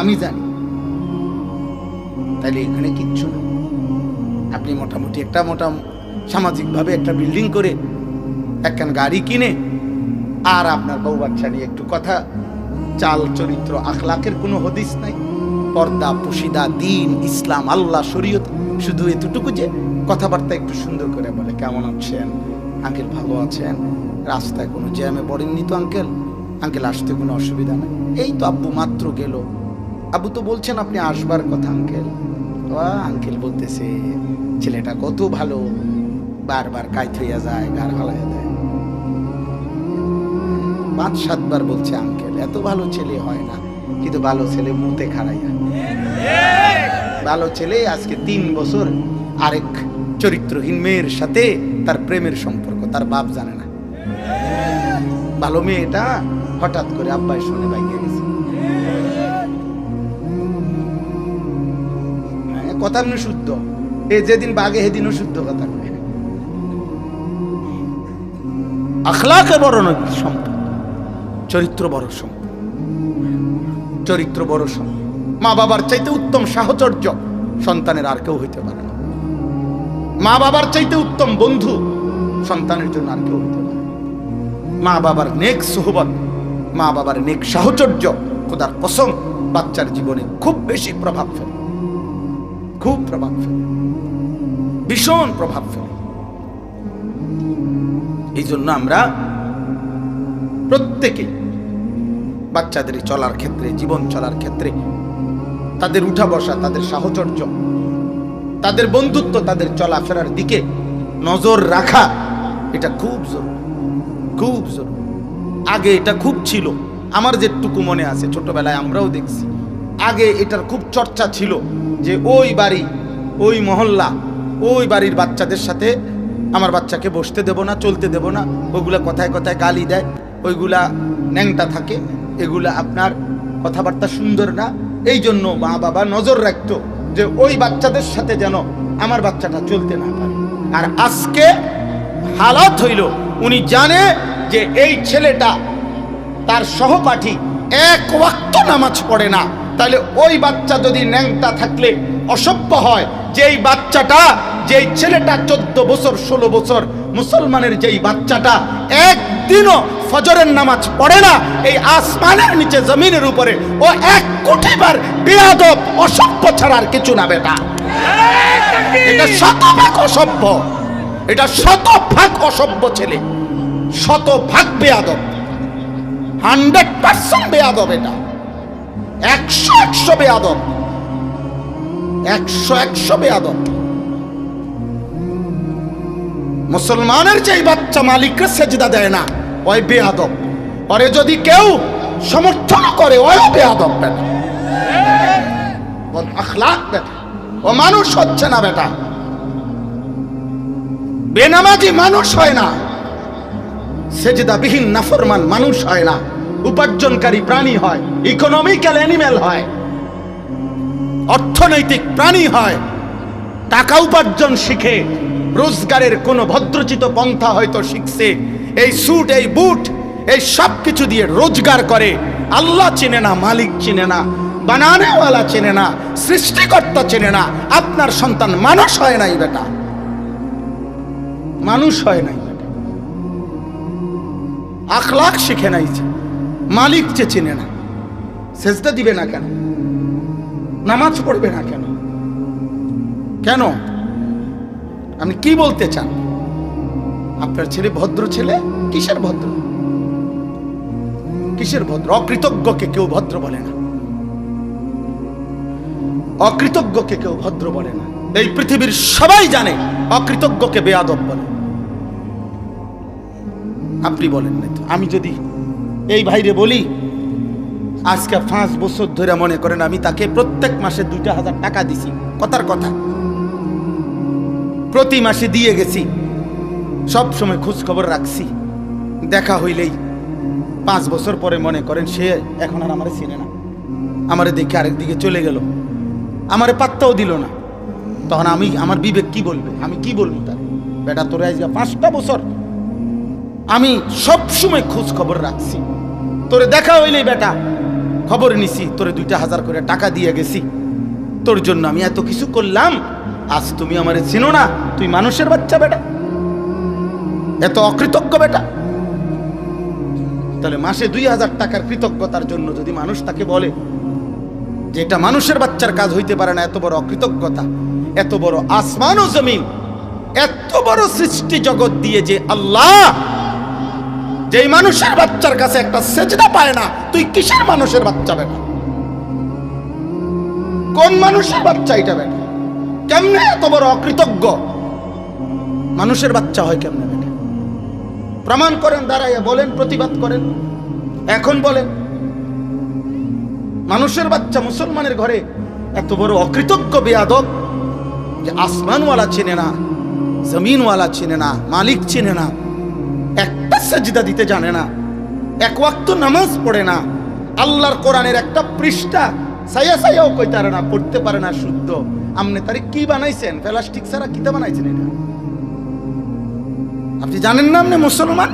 আমি জানি। তাহলে এখানে কিচ্ছু না। আপনি মোটামুটি একটা সামাজিকভাবে একটা বিল্ডিং করে, একখান গাড়ি কিনে, আর আপনার বউ বাচ্চা নিয়ে একটু কথা, চাল চরিত্র আখলাকের কোনো হদিস নাই, পর্দা পুশিদা, দিন, ইসলাম, আল্লাহ, শরীয়ত, শুধু এতটুকু যে কথাবার্তা একটু সুন্দর করে বলে, কেমন আছেন আঙ্কেল, ভালো আছেন, রাস্তায় কোনো জ্যামে পড়েননি তো আঙ্কেল আসতে কোনো অসুবিধা নেই, এই তো আব্বু মাত্র গেল, আব্বু তো বলছেন আপনি আসবার কথা আঙ্কেল বলতেছে ছেলেটা কত ভালো, বারবার কাইত হইয়া যায়, গার হালাইয়া দেয়, 5-7 বার বলছে আঙ্কেল এত ভালো ছেলে হয় না, কিন্তু ভালো ছেলে মুতে খাড়াইয়া, ভালো ছেলে আজকে 3 বছর আরেক চরিত্রহীন মেয়ের সাথে তার প্রেমের সম্পর্ক, তার বাপ জানে না। ভালো মেয়েটা হঠাৎ করে আব্বাই শুনে বাইকে গেছে, কথা এমনি শুদ্ধ, এ যেদিন বাগে সেদিনও শুদ্ধ কথা কয়। আখলাকে বড় সম্পদ, চরিত্র বড় সম্পদ, চরিত্র বড় সম্পদ। মা বাবার চাইতে উত্তম সাহচর্য সন্তানের আর কেউ হইতে পারে না। মা বাবার চাইতে উত্তম বন্ধু সন্তানের জন্য আর কেউ হইতে পারে। মা বাবার নেক সুহবত, মা বাবার নেক সাহচর্য খোদার কসম বাচ্চার জীবনে খুব বেশি প্রভাব ফেলে, খুব প্রভাব ফেলে, ভীষণ প্রভাব ফেলে। এই জন্য আমরা প্রত্যেকে বাচ্চাদের চলার ক্ষেত্রে, জীবন চলার ক্ষেত্রে তাদের উঠা বসা, তাদের সাহচর্য, তাদের বন্ধুত্ব, তাদের চলাফেরার দিকে নজর রাখা, এটা খুব জরুরি, খুব জরুরি। আগে এটা খুব ছিল, আমার যেটুকু মনে আছে ছোটবেলায় আমরাও দেখছি, আগে এটার খুব চর্চা ছিল যে ওই বাড়ি, ওই মহল্লা, ওই বাড়ির বাচ্চাদের সাথে আমার বাচ্চাকে বসতে দেব না, চলতে দেব না, ওইগুলা কথায় কথায় গালি দেয়, ওইগুলা ন্যাংটা থাকে, এগুলা আপনার কথাবার্তা সুন্দর না। এই জন্য মা বাবা নজর রাখতো যে ওই বাচ্চাদের সাথে যেন আমার বাচ্চাটা চলতে না পারে। আর আজকে হালাত হইল, উনি জানে যে এই ছেলেটা, তার সহপাঠী 1 ওয়াক্ত নামাজ পড়ে না, তাহলে ওই বাচ্চা যদি ন্যাংটা থাকলে অসভ্য হয় যে এই বাচ্চাটা যেই ছেলেটা 14 বছর 16 বছর মুসলমানের যেই বাচ্চাটা একদিনও ফজরের নামাজ পড়ে না, এই আসমানের নিচে জমিনের উপরে ও 1 কোটি বার বেয়াদব অসভ্য ছাড়া আর কিছু না বেটা। এটা শতভাগ অসভ্য, এটা শতভাগ অসভ্য ছেলে, শতভাগ বেয়াদব, 100% বেয়াদব। এটা 100 বেয়াদব, 100 বেয়াদব। মুসলমানের যেই বাচ্চা মালিককে সেজদা দেয় না ওই বেয়াদব, পরে যদি কেউ সমর্থন করে ওই বেয়াদব বেটা, আখলাক বেটা। ও মানুষ হচ্ছে না বেটা, বেনামাজি মানুষ হয় না, সেজদাবিহীন নাফরমান মানুষ হয় না, উপার্জনকারী প্রাণী হয়, ইকোনমিক্যাল অ্যানিমেল হয়, অর্থনৈতিক প্রাণী হয়, টাকা উপার্জন শিখে, রোজগারের কোনো ভদ্রচিত পন্থা হয়তো শিখছে, এই স্যুট এই বুট এই সব কিছু দিয়ে রোজগার করে। আল্লাহ চেনে না, মালিক চেনে না, বানানেওয়ালা চেনে না, সৃষ্টিকর্তা চেনে না। আপনার সন্তান মানুষ হয় নাই বেটা, মানুষ হয় নাই বেটা, আখলাক শিখে নাই, মালিক যে চেনে না, সেজদা দিবে না কেন, নামাজ পড়বে না কেন? কেন? আপনি কি বলতে চান? আপনার ছেলে ভদ্র ছেলে? কিসের ভদ্র, কিসের ভদ্র? অকৃতজ্ঞকে কেউ ভদ্র বলে না, অকৃতজ্ঞকে কেউ ভদ্র বলে না। এই পৃথিবীর সবাই জানে অকৃতজ্ঞকে বেয়াদব বলে। আপনি বলেন না তো? আমি যদি এই ভাইরে বলি আজকে 5 বছর ধরে মনে করেন আমি তাকে প্রত্যেক মাসে 2,000 টাকা দিছি, কথার কথা প্রতি মাসে দিয়ে গেছি, সব সময় খোঁজ খবর রাখছি, দেখা হইলেই 5 বছর পরে মনে করেন সে এখন আর আমারে চিনে না, আমারে দেখে আরেকদিকে চলে গেল, আমারে পাত্তাও দিল না, তখন আমি আমার বিবেক কি বলবে? আমি কি বলবো তার? বেটা তোরে আজকে 5টা বছর আমি সব সময় খোঁজ খবর রাখছি, তোরে দেখা হইলেই বেটা খবর নিছি, তোরে 2,000 করে টাকা দিয়ে গেছি, তোর জন্য আমি এত কিছু করলাম, আজ তুমি আমারে চিনো না, তুই মানুষের বাচ্চা বেটা, এত অকৃতজ্ঞ বেটা। তাহলে মাসে 2,000 টাকার কৃতজ্ঞতার জন্য যদি মানুষ তাকে বলে যে এটা মানুষের বাচ্চার কাজ হইতে পারে না, এত বড় অকৃতজ্ঞতা, এত বড় আসমান ও জমিন, এত বড় সৃষ্টি জগৎ দিয়ে যে আল্লাহ যেই মানুষের বাচ্চার কাছে একটা সেজদা পায় না, তুই কিসের মানুষের বাচ্চা বেটা? কোন মানুষের বাচ্চা এটা বেটা? কেমনে এত বড় অকৃতজ্ঞ মানুষের বাচ্চা হয় কেমনে বেটা? প্রমাণ করেন, দাঁড়াইয়া বলেন, প্রতিবাদ করেন, এখন বলেন। মানুষের বাচ্চা মুসলমানের ঘরে এত বড় অকৃতজ্ঞ বেয়াদব যে আসমানওয়ালা চেনে না, জমিনওয়ালা চেনে না, মালিক চেনে না, একটা সাজদা দিতে জানে না, 1 ওয়াক্ত নামাজ পড়ে না, আল্লাহর কোরআনের একটা পৃষ্ঠা সাইয়াও কইতে পারে না, পড়তে পারে না শুদ্ধ। আপনি তারে কি বানাইছেন? প্লাস্টিক ছাড়া কিতা বানাইছেন এটা? আপনি জানেন না আপনি মুসলমান?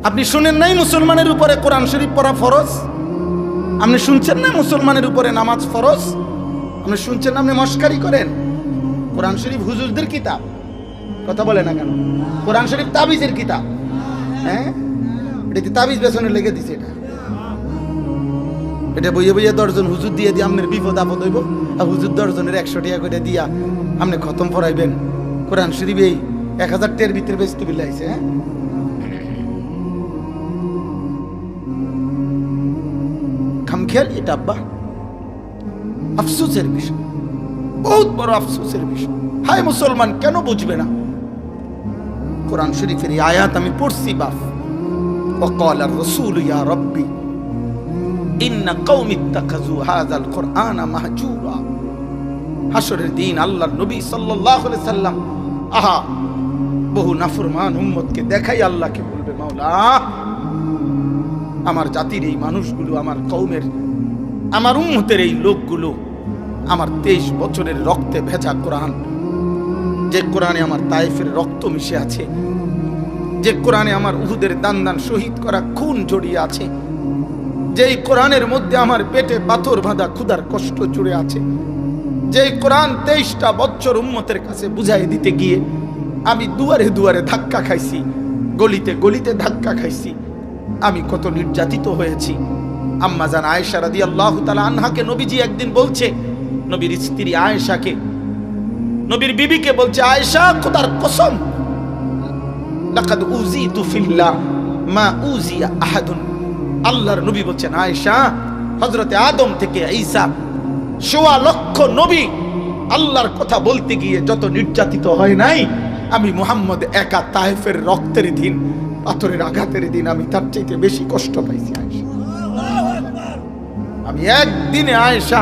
আপনি শুনেন নাই মুসলমানের উপরে কোরআন শরীফ পড়া ফরজ? আপনি শুনছেন না মুসলমানের উপরে নামাজ ফরজ? আপনি শুনছেন না? আপনি মস্কারি করেন। কোরআন শরীফ হুজুরদের কিতাব, কথা বলে না কেন? কোরআন শরীফ তাবিজের কিতাব, হ্যাঁ? এটা তাবিজ বেসনে লেগে দিছে, এটা বইয়ে বইয়ে 10 জন হুজুর দিয়ে দিয়ে আপনার বিপদ আপদ হইব, আর হুজুর 10 জনের 100 টাকা করে দিয়া আপনি খতম পড়াইবেন। কোরআন শরীফ এই 1000 টাকার ভিতরে বেচতে বিলাইছে, হ্যাঁ? খামখেয়ালি এটা আব্বা, আফসোসের বিষয়, বহুত বড় আফসোসের বিষয়। হায় মুসলমান কেন বুঝবে না? কোরআন শরীফের এই আয়াত আমি পড়ছি বাপ, ওয়াকাল আর-রাসূল ইয়া রাব্বি ইন্না কওমি ইত্তাখাযু হাযাল কুরআনা মাহজুরা। হাশরের দিন আল্লাহর নবী সাল্লাল্লাহু আলাইহি সাল্লাম আহা বহু নাফরমান উম্মতকে দেখাই আল্লাহকে বলবে, মাওলা আমার জাতির এই মানুষগুলো, আমার কওমের, আমার উম্মতের এই লোকগুলো আমার 23 বছরের রক্তে ভেজা কোরআন, যে কোরআনে আমার তায়েফের রক্ত মিশে আছে, যে কোরআনে আমার উহুদের দান দান শহীদ করা খুন জড়িয়ে আছে, যেই কোরআনের মধ্যে আমার পেটে পাথর বাঁধা ক্ষুধার কষ্ট জুড়ে আছে, যে কোরআন 23টা বছর উম্মতের কাছে বুঝাই দিতে গিয়ে আমি দুয়ারে দুয়ারে ধাক্কা খাইছি, গলিতে গলিতে ধাক্কা খাইছি, আমি কত নির্যাতিত হয়েছি। আম্মা জান আয়েশা রাদিয়াল্লাহু তাআলা আনহাকে নবীজি একদিন বলছে, নবীর স্ত্রী আয়েশাকে, নবীর বিবিকে বলছে, আয়েশা খোদার কসম, লাকাদ উযিতু ফিল্লাহ মা উযিয়া আহাদুন। আল্লাহর নবী বলছেন, আয়েশা, হযরতে আদম থেকে ঈসা 1.25 নবী আল্লাহর কথা বলতে গিয়ে যত নির্যাতিত হয় নাই, আমি মুহাম্মদ একা তায়েফের রক্তের দিন, পাথরের আঘাতের দিন আমি তার চাইতে বেশি কষ্ট পাইছি। আয়েশা, আমি একদিনে আয়েশা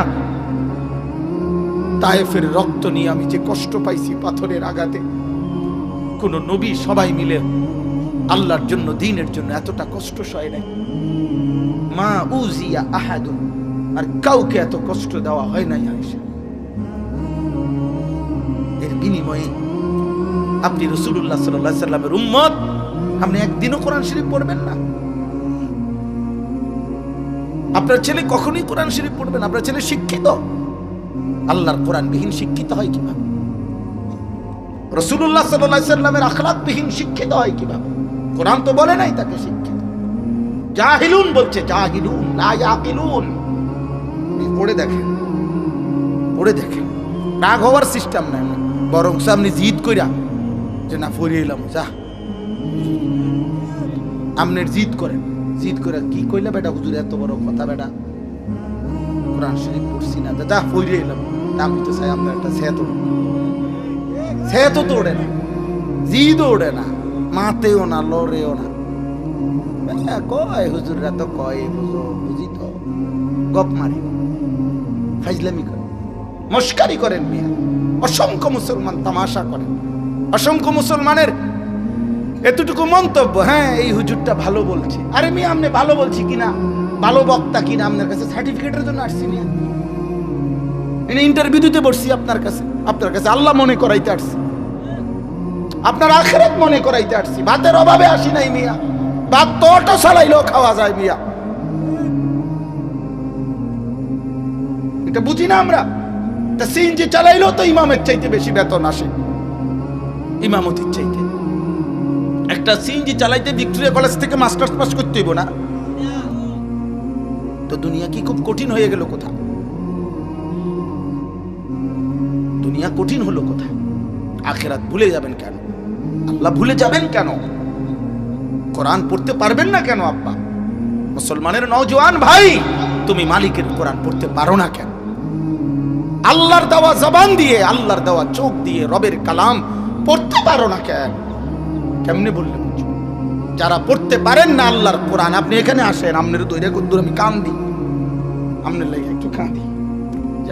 তায়েফের রক্ত নিয়ে আমি যে কষ্ট পাইছি পাথরের আঘাতে, কোন নবী সবাই মিলে আল্লাহর জন্য, দ্বীনের জন্য এতটা কষ্ট সয় নাই। মা উযিয়া আহাদুন, আর কাউকে এত কষ্ট দেওয়া হয় নাই আয়েশা। এর বিনিময়ে আপনি রাসূলুল্লাহ সাল্লাল্লাহু আলাইহি সাল্লামের উম্মত, আপনি একদিনও কোরআন শরীফ পড়বেন না। আপনার ছেলে কখনোই কোরআন শরীফ পড়বেন, আপনার ছেলে শিক্ষিত, আল্লাহর কোরআন বিহীন শিক্ষিত হয় কিভাবে? রাসূলুল্লাহ সাল্লাল্লাহু আলাইহি সাল্লামের আখলাক বিহীন শিক্ষিত হয় কিভাবে? কোরআন তো বলে নাই তাকে শিক্ষিত। জাহিলুন বলছে, জাহিলুন লা ইয়াকিলুন। পড়ে দেখেন, পড়ে দেখেন, রাগ হওয়ার সিস্টেম নাই, বরং আপনি জিদ কইরা যে না পড়ে এলাম, যা আমনের জিদ করেন, জিদ করে কি কইলা বেটা, হুজুর এত বড় কথা বেটা, কোরআন শরীফ পড়ছি না, যা পড়ে এলাম। আমি তো চাই আপনার একটা সেতো তো ওড়ে না, জিদও ওড়ে না, মাতেও না, লড়েও না। কয় হুজুররা তো কয়, বুঝি তো, গপ মারে, ফাইজলামি করে, মস্কারি করেন মিয়া। অসংখ্য মুসলমান তামাশা করেন, অসংখ্য মুসলমানের এতটুকু মন্তব্য, হ্যাঁ এই হুজুরটা ভালো বলছে। আরে মিয়া, আপনি ভালো বলছি কিনা, ভালো বক্তা কিনা আপনার কাছে সার্টিফিকেটের জন্য আসছি মিয়া? ইন্টারভিউ দিতে বসছি আপনার কাছে, আপনার কাছে আল্লাহ মনে করাইতে আসছি, আপনার আখিরাত মনে করাইতে আসছি। ভাতের অভাবে আসি নাই মিয়া, ভাত তো অটো চালাইলেও খাওয়া যায় মিয়া, এটা বুঝি না আমরা। তা সিএনজি চালাইলেও তো ইমামের চাইতে বেশি বেতন আসে, ইমামতির চাইতে। একটা সিএনজি চালাইতে ভিক্টোরিয়া কলেজ থেকে মাস্টার্স পাস করতে হইব না? তো দুনিয়া কি খুব কঠিন হয়ে গেল কোথা? দুনিয়া কঠিন হলো কোথায়? আখিরাত ভুলে যাবেন কেন? আল্লাহ ভুলে যাবেন কেন? কোরআন পড়তে পারবেন না কেন? আব্বা, মুসলমানের নওজোয়ান ভাই, তুমি মালিকের কোরআন পড়তে পারো না কেন? আল্লাহর দেওয়া জবান দিয়ে, আল্লাহর দেওয়া চোখ দিয়ে রবের কালাম পড়তে পারো না কেন? কেমনে বললে বুঝো? যারা পড়তে পারেন না আল্লাহর কোরআন, আপনি এখানে আসেন, আপনার দৈরে কদ্দুর আমি কান্দি, আপনার লাগে একটু কাঁদি,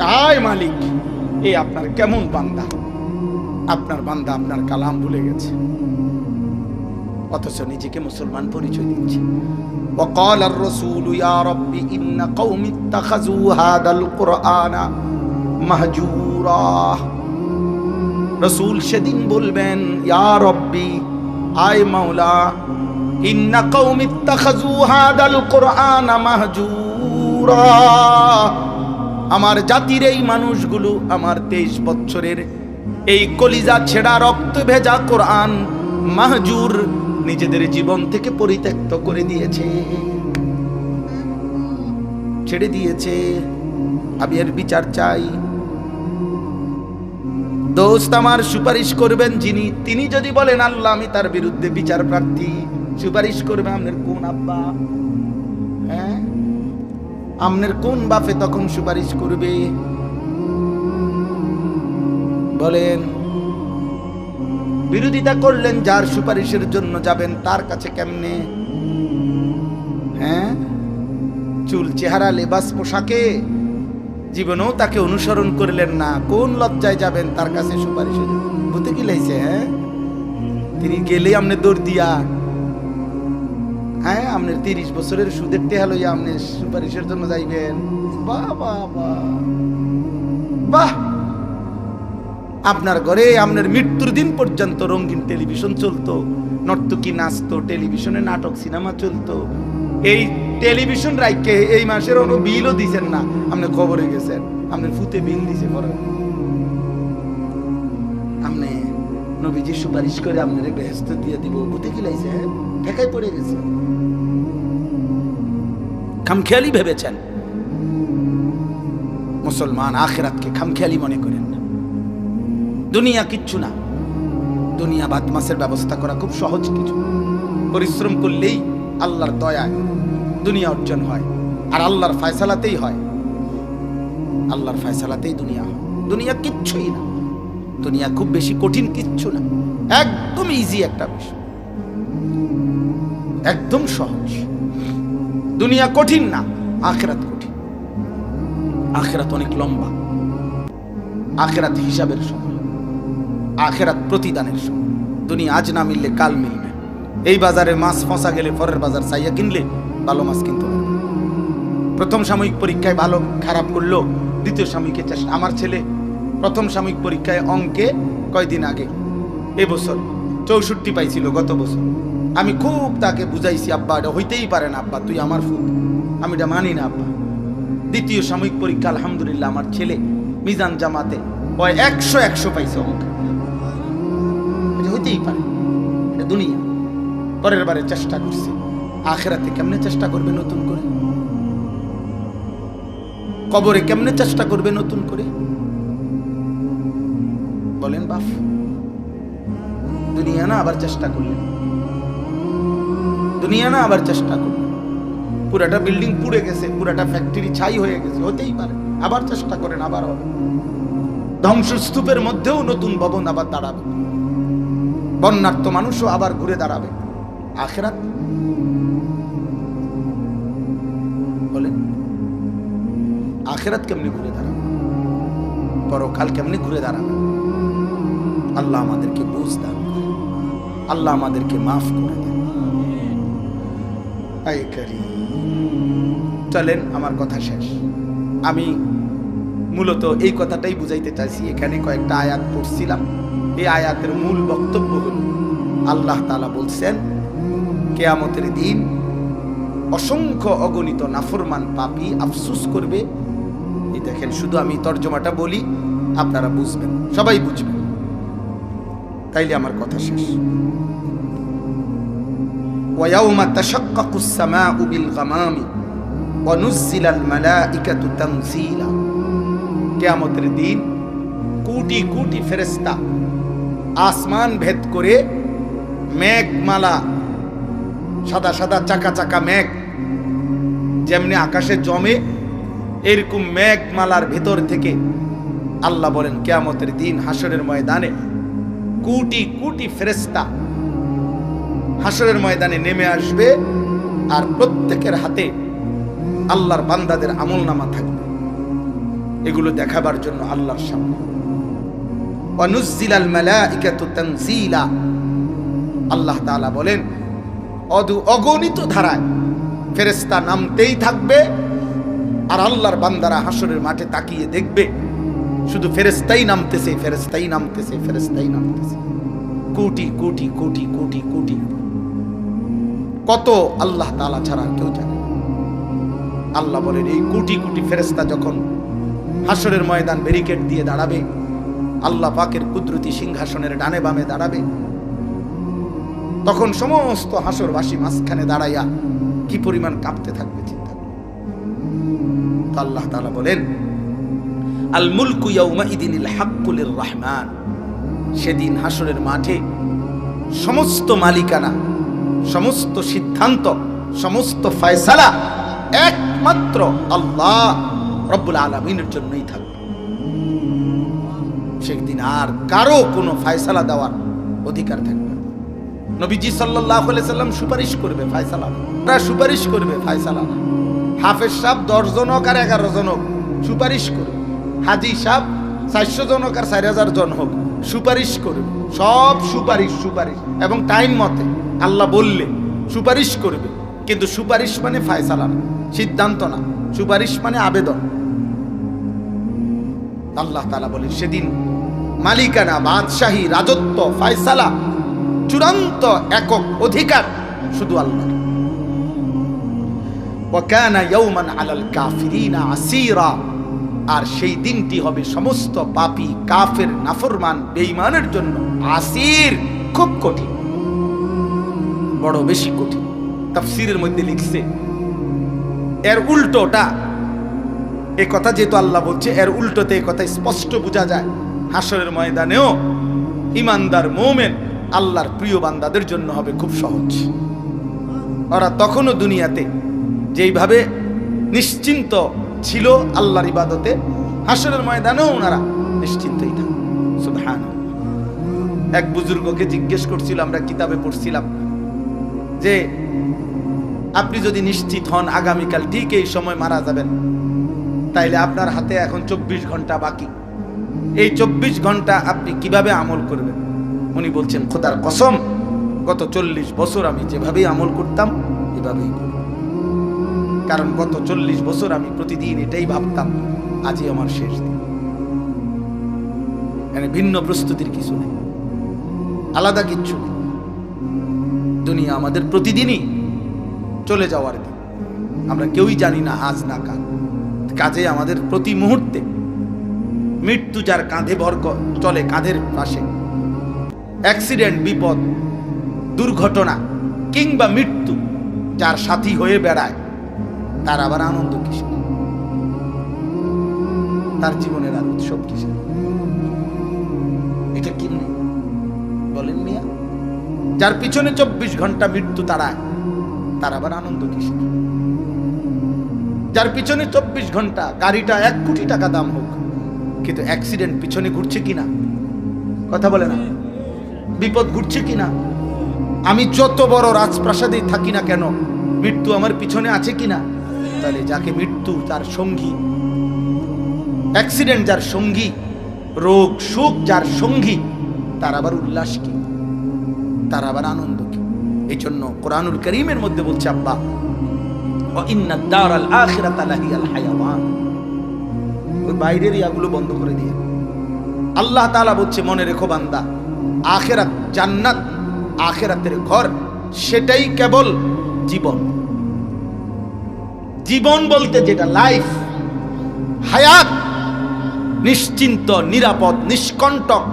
হায় মালিক, এই আপনার কেমন বান্দা, আপনার বান্দা আপনার কালাম ভুলে গেছে, অথচ নিজেকে মুসলমান পরিচয় দিচ্ছে। وقال الرسول يا رب إن قوم اتخذوا هذا القرآن مهجورا। রাসূল সেদিন বলবেন, ইয়া রব্বি, আয় মাওলা, ইন্না কওমি ইত্তাখাযু হাদাল কুরআন মাহজুরা, আমার জাতির এই মানুষগুলো আমার 23 বছরের এই কলিজা ছেঁড়া রক্ত ভেজা কোরআন মাহজুর, নিজেদের জীবন থেকে পরিত্যক্ত করে দিয়েছে, ছেড়ে দিয়েছে। আমি এর বিচার চাই। দোস্ত আমার সুপারিশ করবেন যিনি, তিনি যদি বলেন আল্লাহ আমি তার বিরুদ্ধে বিচার প্রার্থী, সুপারিশ করবে আপনার কোন আব্বা? হ্যাঁ, আপনার কোন বাপে তখন সুপারিশ করবে? বলেন। বিরোধিতা করলেন, যার সুপারিশের জন্য যাবেন তার কাছে কেমনে? হ্যাঁ, চুল, চেহারা, লেবাস, পোশাকে, জীবনেও তাকে অনুসরণ করলেন না, কোন লজ্জায় যাবেন তার কাছে সুপারিশ? বুঝতে কি লাইছে? হ্যাঁ, তিনি গেলে আপনি দৌড় দিয়া, হ্যাঁ, আপনার 30 বছরের সুদের টেহা লইয়া আপনি সুপারিশের জন্য যাইবেন? বাহ বাহ বাহ বাহ। আপনার ঘরে আপনার মৃত্যুর দিন পর্যন্ত রঙিন টেলিভিশন চলতো, নর্তকী নাচতো, টেলিভিশনে নাটক সিনেমা চলতো। এই টেলিভিশন রাইকে এই মাসের কোনো বিলও দিছেন না, আপনি খবরে গেছেন, আপনার ফুতে বিল দিছে পরে। আপনি নবীজি সুপারিশ করে আপনারে বেহেশত দিয়ে দিব, বুঝে কি লাইছে? ঠেকাই পড়ে গেছে। খামখেয়ালি ভেবেছেন। মুসলমান আখিরাতকে খামখেয়ালি মনে করেন না। দুনিয়া কিচ্ছু না। দুনিয়া ভাত মাছের ব্যবস্থা করা খুব সহজ কিছু। পরিশ্রম করলেই আল্লাহর দয়ায় দুনিয়া অর্জন হয়, আর আল্লাহর ফয়সালাতেই হয়। আল্লাহর ফয়সালাতেই দুনিয়া হয়। দুনিয়া কিচ্ছুই না। দুনিয়া খুব বেশি কঠিন কিচ্ছু না, একদম ইজি একটা বিষয়, একদম সহজ। দুনিয়া কঠিন না, আখিরাত কঠিন। আখিরাত অনেক লম্বা। আখিরাত হিসাবের সময়, আখিরাত প্রতিদানের সময়। দুনিয়া আজ না মিললে কাল মিলবে। এই বাজারে মাছ ফসা গেলে পরের বাজার চাইয়া কিনলে ভালো মাছ কিনতে হবে। প্রথম সাময়িক পরীক্ষায় ভালো খারাপ করলো, দ্বিতীয় সাময়িকে চেষ্টা। আমার ছেলে প্রথম সাময়িক পরীক্ষায় অঙ্কে কয়দিন আগে এবছর 64 পাইছিল গত বছর। আমি খুব তাকে বুঝাইছি, আব্বা এটা হইতেই পারে না, আব্বা তুই আমার ফুট, আমি এটা মানি না আব্বা। দ্বিতীয় সাময়িক পরীক্ষা আলহামদুলিল্লাহ আমার ছেলে মিজান জামাতে 100 পাইছে অঙ্কে। এটা হইতেই পারে, এটা দুনিয়া। পরের বারে চেষ্টা করছে। আখিরাতে কেমনে চেষ্টা করবে নতুন করে? কবরে কেমনে চেষ্টা করবে নতুন করে? বলেন বাপ। দুনিয়া না আবার চেষ্টা করলেন, দুনিয়া না আবার চেষ্টা করলেন। পুরাটা বিল্ডিং পুড়ে গেছে, পুরাটা ফ্যাক্টরি ছাই হয়ে গেছে, হতেই পারে। আবার চেষ্টা করেন, আবার হবে। ধ্বংসস্তূপের মধ্যেও নতুন ভবন আবার দাঁড়াবে। বন্যার্ত মানুষও আবার ঘুরে দাঁড়াবে। আখিরাত বলেন, আখিরাত কেমনে ঘুরে দাঁড়াবে? পরকাল কেমনে ঘুরে দাঁড়াবে? আল্লাহ আমাদেরকে বুঝ দান করেন, আল্লাহ আমাদেরকে মাফ করে দেন। আয় কারীম। চলেন, আমার কথা শেষ। আমি মূলত এই কথাটাই বুঝাইতে চাইছি। এখানে কয়েকটা আয়াত পড়ছিলাম। এই আয়াতের মূল বক্তব্য হল, আল্লাহ তাআলা বলছেন কিয়ামতের দিন অসংখ্য অগণিত নাফরমান পাপী আফসোস করবে। এই দেখেন, শুধু আমি তর্জমাটা বলি, আপনারা বুঝবেন, সবাই বুঝবেন, তাইলে আমার কথা শেষ। ওয়ায়াউমা তাশাক্কাকুস সামাউ বিল গামামি ওয়া নুজ্জিলাল মালাইকাতু তানজিলা। কিয়ামতের দিন কোটি কোটি ফেরেশতা আসমান ভেদ করে মেঘমালা, সাদা সাদা চাকা চাকা মেঘ যেমনি আকাশে জমে, এরকম মেঘমালার ভেতর থেকে আল্লাহ বলেন কিয়ামতের দিন হাসরের ময়দানে কোটি কোটি ফেরেশতা হাসরের ময়দানে নেমে আসবে, আর প্রত্যেকের হাতে আল্লাহর বান্দাদের আমলনামা থাকবে। এগুলো দেখাবার জন্য আল্লাহর সামনে। ওয়া নুজ্জিলাল মালাইকাতু তানজিলা। আল্লাহ তাআলা বলেন অগণিত ধারায় ফেরেশতা নামতেই থাকবে, আর আল্লাহর বান্দারা হাসরের মাঠে তাকিয়ে দেখবে শুধু ফেরেশতাই নামতেছে, ফেরেশতাই নামতেছে, ফেরেশতাই নামতেছে। কোটি কোটি কোটি কোটি কোটি, কত আল্লাহ তাআলা ছাড়া কেউ জানে না। আল্লাহ বলেন এই কোটি কোটি ফেরেশতা যখন হাসরের ময়দান ব্যারিকেড দিয়ে দাঁড়াবে, আল্লাহ পাকের কুদরতি সিংহাসনের ডানে বামে দাঁড়াবে, তখন সমস্ত হাসরবাসী মাঝখানে দাঁড়াইয়া কি পরিমাণ কাঁপতে থাকবে চিন্তা করুন। তো আল্লাহ তাআলা বলেন আল মুলকু ইয়াউমা ইদিনিল হাক্কু লির রহমান। সেদিন হাসরের মাঠে সমস্ত মালিকানা, সমস্ত সিদ্ধান্ত, সমস্ত ফয়সালা একমাত্র আল্লাহ রব্বুল আলামিনের জন্যই থাকবে। সেদিন আর কারো কোনো ফয়সালা দেওয়ার অধিকার থাকবে না। নবীজি সাল্লাল্লাহু আলাইহি সাল্লাম সুপারিশ করবে, ফয়সালা না, সুপারিশ করবে, ফয়সালা না। হাফেজ সাহেব 10 জন হোক আর 11 জন হোক সুপারিশ করবে। হাজি সাহেব 400 জন হোক আর 4000 জন হোক সুপারিশ করবে। সব সুপারিশ, সুপারিশ এবং টাইম মতে আল্লাহ বললে সুপারিশ করবে। কিন্তু সুপারিশ মানে ফয়সালা না, সিদ্ধান্ত না। সুপারিশ মানে আবেদন। আল্লাহ তাআলা বলেন সেদিন মালিকানা, বাদশাহী, রাজত্ব, ফয়সালা, চূড়ান্ত একক অধিকার শুধু আল্লাহর। ওয়া কানা ইয়াওমান আলাল কাফিরিনা আসীরা। আর সেই দিনটি হবে সমস্ত পাপী, কাফের, নাফরমান, বেঈমানের জন্য আসির, খুব কঠিন, বড় বেশি কঠিন। তাফসীরের মধ্যে লিখছে এর উল্টোটা, এই কথা যেহেতু আল্লাহ বলছে, এর উল্টোতে এই কথা স্পষ্ট বোঝা যায় হাসরের ময়দানেও ইমানদার মুমিন আল্লাহর প্রিয় বান্দাদের জন্য হবে খুব সহজ। ওরা তখনও দুনিয়াতে যেইভাবে নিশ্চিন্ত ছিল আল্লাহর ইবাদতে, হাসরের ময়দানেও ওনারা নিশ্চিন্তই থাকে। সুবহানাল্লাহ। এক বুজুর্গকে জিজ্ঞেস করছিল, আমরা কিতাবে পড়ছিলাম যে আপনি যদি নিশ্চিত হন আগামীকাল ঠিক এই সময় মারা যাবেন, তাইলে আপনার হাতে এখন 24 ঘন্টা বাকি, এই 24 ঘন্টা আপনি কিভাবে আমল করবেন? উনি বলছেন, খোদার কসম, গত 40 বছর আমি যেভাবেই আমল করতাম এভাবেই করব। কারণ গত 40 বছর আমি প্রতিদিন এটাই ভাবতাম, আজই আমার শেষ দিন। মানে ভিন্ন প্রস্তুতির কিছু নেই, আলাদা কিচ্ছু নেই। দুনিয়া আমাদের প্রতিদিনই চলে যাওয়ার দিন, আমরা কেউই জানি না আজ না কাল। কাজে আমাদের প্রতি মুহূর্তে মৃত্যু যার কাঁধে ভর চলে, কাঁধের পাশে, অ্যাক্সিডেন্ট, বিপদ, দুর্ঘটনা কিংবা মৃত্যু যার সাথী হয়ে বেড়ায়, তার আবার আনন্দ কিসের? তার জীবনের আর উৎসব কিসের? এটা কি নেই বলেন মিয়া? যার পিছনে 24 ঘন্টা মৃত্যু তাড়ায়, তার আবার আনন্দ কিসের? যার পিছনে 24 ঘন্টা গাড়িটা 1 কোটি টাকা দাম হোক, কিন্তু অ্যাক্সিডেন্ট পিছনে ঘুরছে কিনা? কথা বলে না। বিপদ ঘুরছে কিনা? আমি যত বড় রাজপ্রাসাদেই থাকি না কেন, মৃত্যু আমার পিছনে আছে কিনা? তাহলে যাকে মৃত্যু তার সঙ্গী, অ্যাক্সিডেন্ট যার সঙ্গী, রোগ সুখ যার সঙ্গী, তার আবার উল্লাস কি? তার আবার আনন্দ কি? এই জন্য কোরআনুল কারীমের মধ্যে বলছে আব্বা, ওয়া ইন্নাদ দারাল আখিরাতা লাহিয়াল হায়াওয়ান। ওই বাইরের ইয়াগুলো বন্ধ করে দিয়ে আল্লাহ তাআলা বলছে, মনে রেখো বান্দা, আখিরাত, জান্নাত, আখিরাতের ঘর, সেটাই কেবল জীবন। জীবন বলতে যেটা লাইফ, হায়াত, নিশ্চিন্ত, নিরাপদ, নিষ্কণ্টক,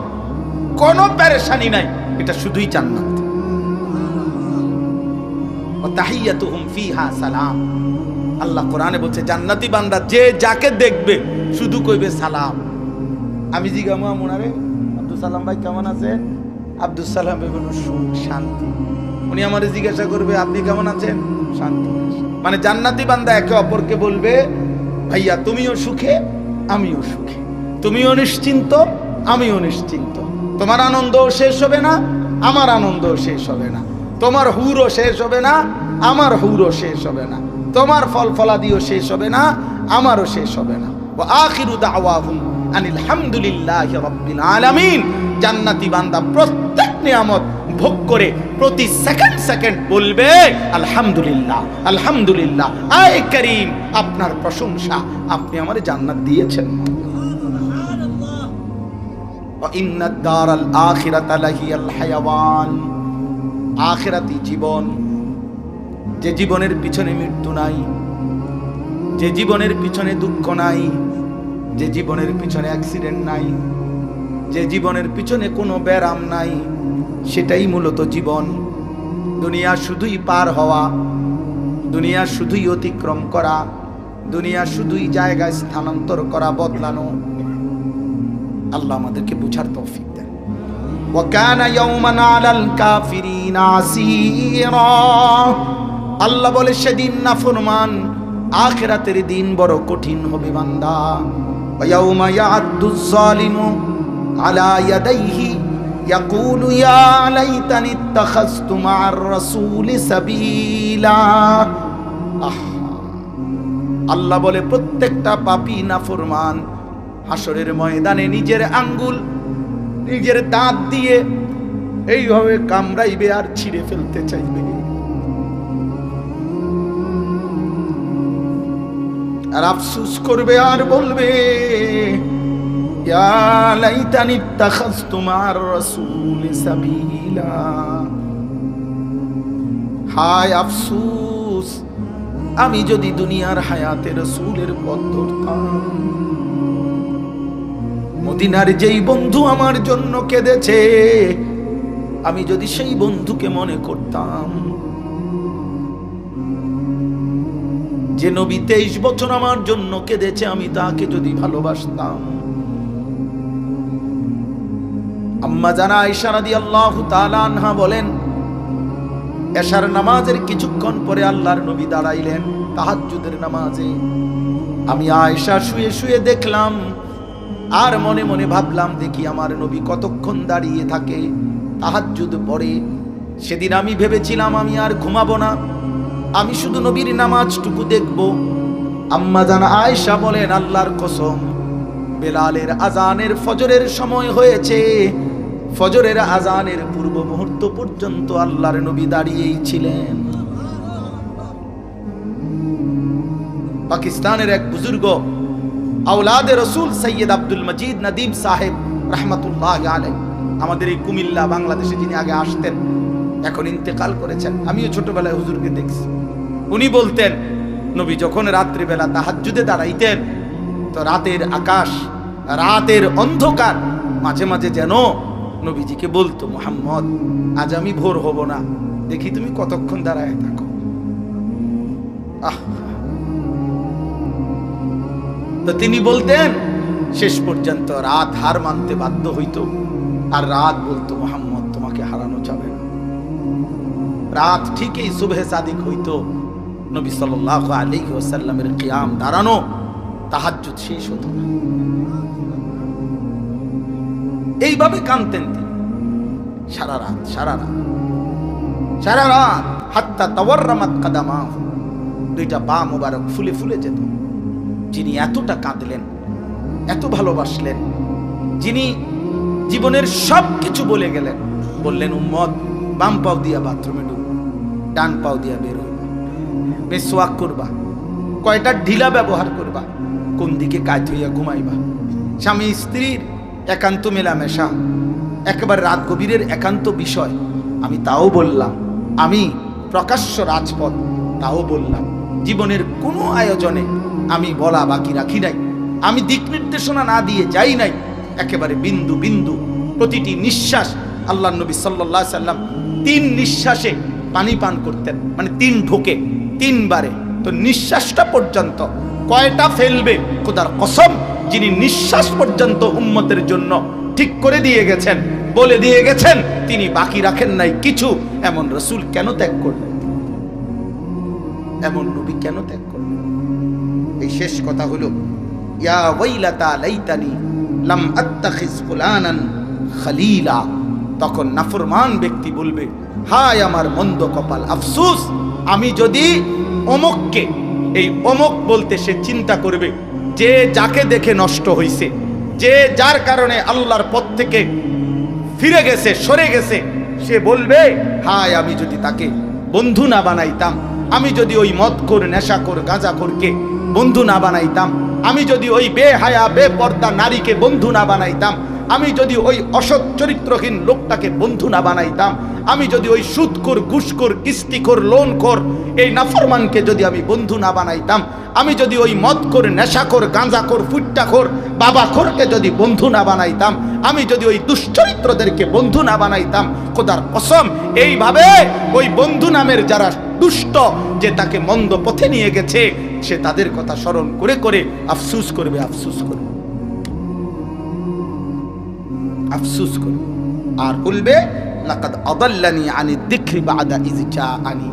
কোনো পেরেশানি নাই, এটা শুধুই জান্নাত। ওয়া তাহিয়াতুহুম ফিহা সালাম। আল্লাহ কোরআনে বলছে, জান্নাতি বান্দা যে যাকে দেখবে শুধু কইবে সালাম। আমি জিজ্ঞামা মোনারে, আব্দুল সালাম ভাই কেমন আছেন? আব্দুল সালাম ভাই বলল শান্তি। উনি আমারে জিজ্ঞাসা করবে, আপনি কেমন আছেন? শান্তি। মানে জান্নাতি বান্দা একে অপরকে বলবে, ভাইয়া তুমিও সুখে আমিও সুখে, তুমিও নিশ্চিন্ত আমিও নিশ্চিন্ত, তোমার আনন্দও শেষ হবে না আমার আনন্দও শেষ হবে না, তোমার হুরও শেষ হবে না আমার হুরও শেষ হবে না, তোমার ফল ফলাদিও শেষ হবে না আমারও শেষ হবে না। ওয়া আখিরু দাওয়াহুম আনিল হামদুলিল্লাহি রাব্বিল আলামিন। জান্নাতি বান্দা প্রত্যেক নিয়ামত ভোগ করে প্রতি সেকেন্ড সেকেন্ড বলবে আলহামদুলিল্লাহ, আলহামদুলিল্লাহ, আয় করিম, আপনার প্রশংসা, আপনি আমারে জান্নাত দিয়েছেন। ওয়া ইন্নাদ দারাল আখিরাতা লাহিয়াল হায়াওয়ান। আখিরাতি জীবন, যে জীবনের পিছনে মৃত্যু নাই, যে জীবনের পিছনে দুঃখ নাই, যে জীবনের পিছনে অ্যাক্সিডেন্ট নাই, যে জীবনের পিছনে কোনো ব্যারাম নাই, সেটাই মূলত জীবন। দুনিয়া শুধুই পার হওয়া, দুনিয়া শুধুই অতিক্রম করা, দুনিয়া শুধুই জায়গায় স্থানান্তর করা, বদলানো। আল্লাহ আমাদেরকে বুঝার তৌফিক দেন। ওয়া কানা ইয়াওমান আলাল কাফিরিনা আসীরা। আল্লাহ বলে, সেদিন নাফরমান, আখিরাতের দিন বড় কঠিন হবে বান্দা। ওয়া ইয়াওমা ইয়া'আদ্দুজ যালিমু আলা ইয়াদাইহি ইয়াকুলু ইয়া লাইতানি ইত্তাখাযতু মা'আর রাসূলি সাবিলা। আল্লাহ বলে, প্রত্যেকটা পাপী নাফরমান হাসরের ময়দানে নিজের আঙ্গুল, নিজের দাঁত দিয়ে এইভাবে কামড়াইবে আর ছিঁড়ে ফেলতে চাইবে, আর আফসোস করবে আর বলবে, ইয়া লাইতানি ইত্তাখাযতু মা'আর রাসূলি সাবিলা। হায় আফসোস, আমি যদি দুনিয়ার হায়াতে রাসূলের পথ ধরতাম। মদিনার যেই বন্ধু আমার জন্য কেঁদেছে, আমি যদি সেই বন্ধুকে মনে করতাম, যে নবী 23 বছর আমার জন্য কেঁদেছে, আমি তাকে যদি ভালোবাসতাম। আম্মা জানা আয়েশা রাদিয়াল্লাহু তাআলা আনহা বলেন, এশার নামাজের কিছুক্ষণ পরে আল্লাহর নবী দাঁড়াইলেন তাহাজ্জুদের নামাজে। আমি আয়েশা শুয়ে শুয়ে দেখলাম, আর মনে মনে ভাবলাম, দেখি আমার নবী কতক্ষণ দাঁড়িয়ে থাকে তাহাজ্জুদ পড়ে। সেদিন আমি ভেবেছিলাম আমি আর ঘুমাবো না, আমি শুধু নবীর নামাজটুকু দেখব। আম্মা জান আয়েশা বলেন, আল্লাহর কসম, বেলালের আজানের ফজরের সময় হয়েছে, ফজরের আজানের পূর্ব মুহূর্ত পর্যন্ত আল্লাহর নবী দাঁড়িয়েই ছিলেন। পাকিস্তানের এক বুজুর্গ আওলাদে রসুল সৈয়দ আব্দুল মজিদ নদীম সাহেব রহমতুল্লাহ আলাইহি, আমাদের এই কুমিল্লা বাংলাদেশে যিনি আগে আসতেন, এখন ইন্তেকাল করেছেন। আমিও ছোটবেলায় হুজুরকে দেখছি। উনি বলতেন, নবী যখন রাত্রিবেলা তাহাজ্জুদে দাঁড়াইতেন, তো রাতের আকাশ, রাতের অন্ধকার মাঝে মাঝে যেন নবীজিকে বলতো, মুহাম্মদ আজ আমি ভোর হব না, দেখি তুমি কতক্ষণ দাঁড়ায় থাকো। তো তিনি বলতেন, শেষ পর্যন্ত রাত হার মানতে বাধ্য হইতো, আর রাত বলতো, মুহাম্মদ তোমাকে হারানো যাবে না। রাত ঠিকই সুবহে সাদিক হইতো, নবী সাল্লাল্লাহু আলাইহি ওয়াসাল্লামের কিয়াম দাঁড়ানো, তাহাজ্জুদ শেষ হতো না। এইভাবে কাঁদতেন তিনি সারা রাত, সারা রাত, সারা রাত, হাত্তা তাওয়াররামাত কাদামাহু, দুইটা পা মোবারক ফুলে ফুলে যেত। যিনি এতটা কাঁদলেন, এত ভালোবাসলেন, যিনি জীবনের সব কিছু বলে গেলেন, বললেন, উম্মত বাম পাও দিয়া বাথরুমে ঢুকবা, ডান পাও দিয়া বের হইবা, মেসওয়াক করবা, কয়টা ঢিলা ব্যবহার করবা, কোন দিকে কাজ হইয়া ঘুমাইবা, স্বামী স্ত্রীর একান্ত মেলামেশা, একেবারে রাত গভীরের একান্ত বিষয়, আমি তাও বললাম। আমি প্রকাশ্য রাজপথ, তাও বললাম। জীবনের কোনো আয়োজনে আমি বলা বাকি রাখি নাই, আমি দিক নির্দেশনা না দিয়ে যাই নাই। একেবারে বিন্দু বিন্দু, প্রতিটি নিঃশ্বাস, আল্লাহ নবী সাল্লাল্লাহু আলাইহি সাল্লাম 3 নিঃশ্বাসে পানি পান করতেন, মানে 3 ঢোকে 3 বারে। তো নিঃশ্বাসটা পর্যন্ত কয়টা ফেলবে, খোদার কসম, যিনি নিঃশ্বাস পর্যন্ত উম্মতের জন্য ঠিক করে দিয়ে গেছেন, বলে দিয়ে গেছেন, তিনি বাকি রাখেন নাই কিছু। এমন রাসূল কেন ত্যাগ করলেন? এমন নবী কেন ত্যাগ করলেন? এই শেষ কথা হলো, ইয়া ওয়াইলাতা লাইতানি লাম আত্তাখিজ ফুলানান খলিলা। তখন নাফরমান ব্যক্তি বলবে, হায় আমার মন্দ কপাল, আফসোস, আমি যদি অমুককে, এই অমুক বলতে সে চিন্তা করবে যে যাকে দেখে নষ্ট হইছে, যে যার কারণে আল্লাহর পথ থেকে ফিরে গেছে, সরে গেছে, সে বলবে, হায় আমি যদি তাকে বন্ধু না বানাইতাম, আমি যদি ওই মদখোর, নেশাখোর, গাঁজাখোরকে বন্ধু না বানাইতাম, আমি যদি ওই বেহায়া বেপর্দা নারীকে বন্ধু না বানাইতাম, আমি যদি ওই অসৎ চরিত্রহীন লোকটাকে বন্ধু না বানাইতাম, আমি যদি ওই সুদখোর, ঘুষখোর, কিস্তিখোর, লোনখোর, এই নাফরমানকে যদি আমি বন্ধু না বানাইতাম, আমি যদি ওই মদখোর, নেশাখোর, গাঁজাখোর, ফুট্টাখোর, বাবাখোরকে যদি বন্ধু না বানাইতাম, আমি যদি ওই দুশ্চরিত্রদেরকে বন্ধু না বানাইতাম, খোদার কসম, এইভাবে ওই বন্ধু নামের যারা দুষ্ট, যে তাকে মন্দ পথে নিয়ে গেছে, সে তাদের কথা স্মরণ করে করে আফসুস করবে, আফসুস করবে, আফসুস করবে, আর বলবে, লাকাদ আদাল্লানি আনি যিকরি বাদা ইয জাআনি।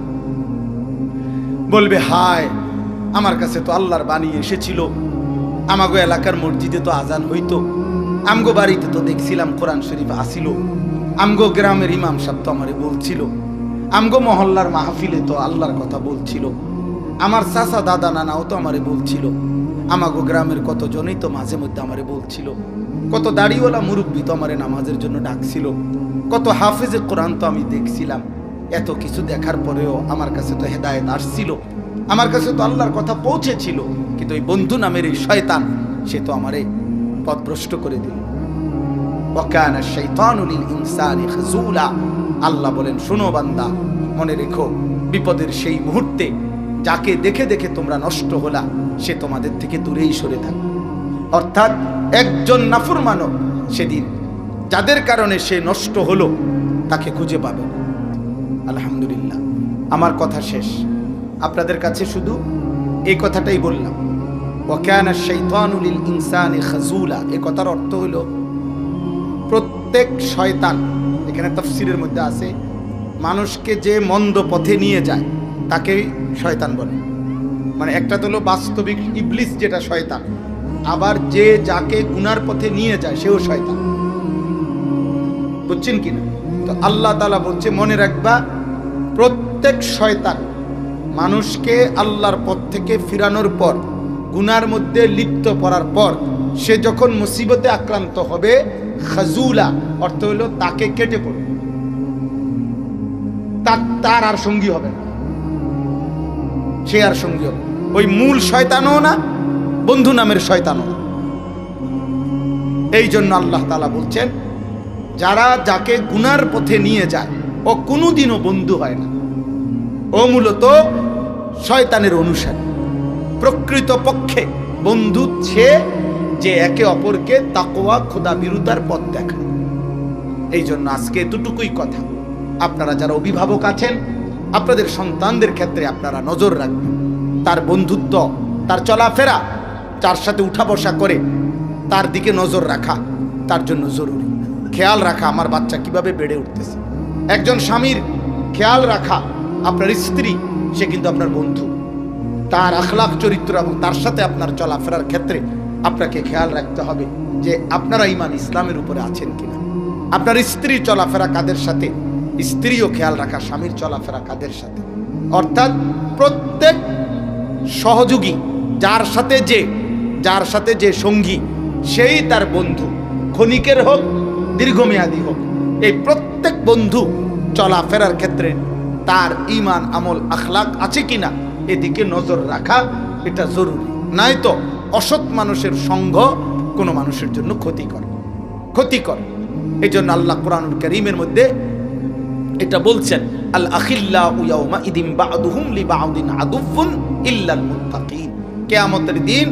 বলবে, হায় আমার কাছে তো আল্লাহর বাণী এসেছিল, আমাগো এলাকার মসজিদে তো আজান হইতো, আমগো বাড়িতে তো দেখছিলাম কোরআন শরীফ আসিল, আমগো গ্রামের ইমাম সাহেব তো আমারে বলছিল, আমগো মহল্লার মাহফিলে তো আল্লাহর কথা বলছিল, আমার চাচা দাদা নানাও তো আমারে বলছিল, আমাগো গ্রামের কতজনই তো মাঝে মধ্যে আমারে বলছিল, কত দাড়িওয়ালা মুরব্বী তো আমারে নামাজের জন্য ডাকছিল, কত হাফেজে কোরআন তো আমি দেখছিলাম। এত কিছু দেখার পরেও আমার কাছে তো হেদায়েত আসছিল, আমার কাছে তো আল্লাহর কথা পৌঁছেছিল, কিন্তু ওই বন্ধু নামের এই শয়তান, সে তো আমারে পথভ্রষ্ট করে দিল। ওয়াকানা শাইতানু লিল ইনসানি খাযুলা। আল্লাহ বলেন, শোনো বান্দা, মনে রেখো, বিপদের সেই মুহূর্তে যাকে দেখে দেখে তোমরা নষ্ট হলা, সে তোমাদের থেকে দূরেই সরে থাকবে। অর্থাৎ একজন নাফরমানও সেদিন যাদের কারণে সে নষ্ট হলো তাকে খুঁজে পাবে না। আলহামদুলিল্লাহ, আমার কথা শেষ। আপনাদের কাছে শুধু এই কথাটাই বললাম, ওয়াকানা শাইতানু লিল ইনসানি খাজুলা। এই কথার অর্থ হলো প্রত্যেক শয়তান, এখানে তাফসীরের মধ্যে আছে, মানুষকে যে মন্দ পথে নিয়ে যায় তাকে শয়তান বলে। মানে একটা তো হলো বাস্তবিক ইবলিস যেটা শয়তান, আবার যে যাকে গুনার পথে নিয়ে যায় সেও শয়তান। বুঝছেন কিনা? তো আল্লাহ তাআলা বলছে মনে রাখবা, প্রত্যেক শয়তান মানুষকে আল্লাহর পথ থেকে ফিরানোর পর, গুনার মধ্যে লিপ্ত করার পর, সে যখন মুসিবতে আক্রান্ত হবে, খাজুলা অর্থ হলো তাকে কেটে পড়বে, তার আর সঙ্গী হবে না, সে আর সঙ্গী হবে। ওই মূল শয়তানও না, বন্ধু নামের শয়তানও না। এই জন্য আল্লাহ তাআলা বলছেন, যারা যাকে গুনার পথে নিয়ে যায় ও কোনোদিনও বন্ধু হয় না, ও মূলত শয়তানের অনুসারী। প্রকৃত পক্ষে বন্ধু সে যে একে অপরকে তাকওয়া খোদা বিরুতার পথ দেখায়। এই জন্য আজকে এতটুকুই কথা। আপনারা যারা অভিভাবক আছেন, আপনাদের সন্তানদের ক্ষেত্রে আপনারা নজর রাখবেন। তার বন্ধুত্ব, তার চলাফেরা, যার সাথে উঠা বসা করে তার দিকে নজর রাখা তার জন্য জরুরি। খেয়াল রাখা আমার বাচ্চা কিভাবে বেড়ে উঠতেছে। একজন স্বামীর খেয়াল রাখা, আপনার স্ত্রী সে কিন্তু আপনার বন্ধু, তার আখলাক চরিত্র এবং তার সাথে আপনার চলাফেরার ক্ষেত্রে আপনাকে খেয়াল রাখতে হবে যে আপনারা ঈমান ইসলামের উপরে আছেন কিনা। আপনার স্ত্রীর চলাফেরা কাদের সাথে, স্ত্রীও খেয়াল রাখা স্বামীর চলাফেরা কাদের সাথে। অর্থাৎ প্রত্যেক সহযোগী, যার সাথে যে সঙ্গী, সেই তার বন্ধু, ক্ষণিকের হোক দীর্ঘমেয়াদী হোক। এই প্রত্যেক বন্ধু চলাফেরার ক্ষেত্রে তার ঈমান আমল আখলাক আছে কিনা এদিকে নজর রাখা এটা জরুরি। নাই তো অসৎ মানুষের সঙ্গ কোনো মানুষের জন্য ক্ষতিকর। এই জন্য আল্লাহ কুরআনুল কারীমের মধ্যে এটা বলছেন, আল আখিল্লাহু ইয়াওমা ইদিন বা'দুহুম লিবা'দিন আদুফুন ইল্লাল মুত্তাকিন। কিয়ামতের দিন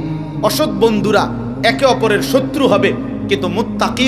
অসৎ বন্ধুরা একে অপরের শত্রু হবে, কিন্তু মুত্তাকিন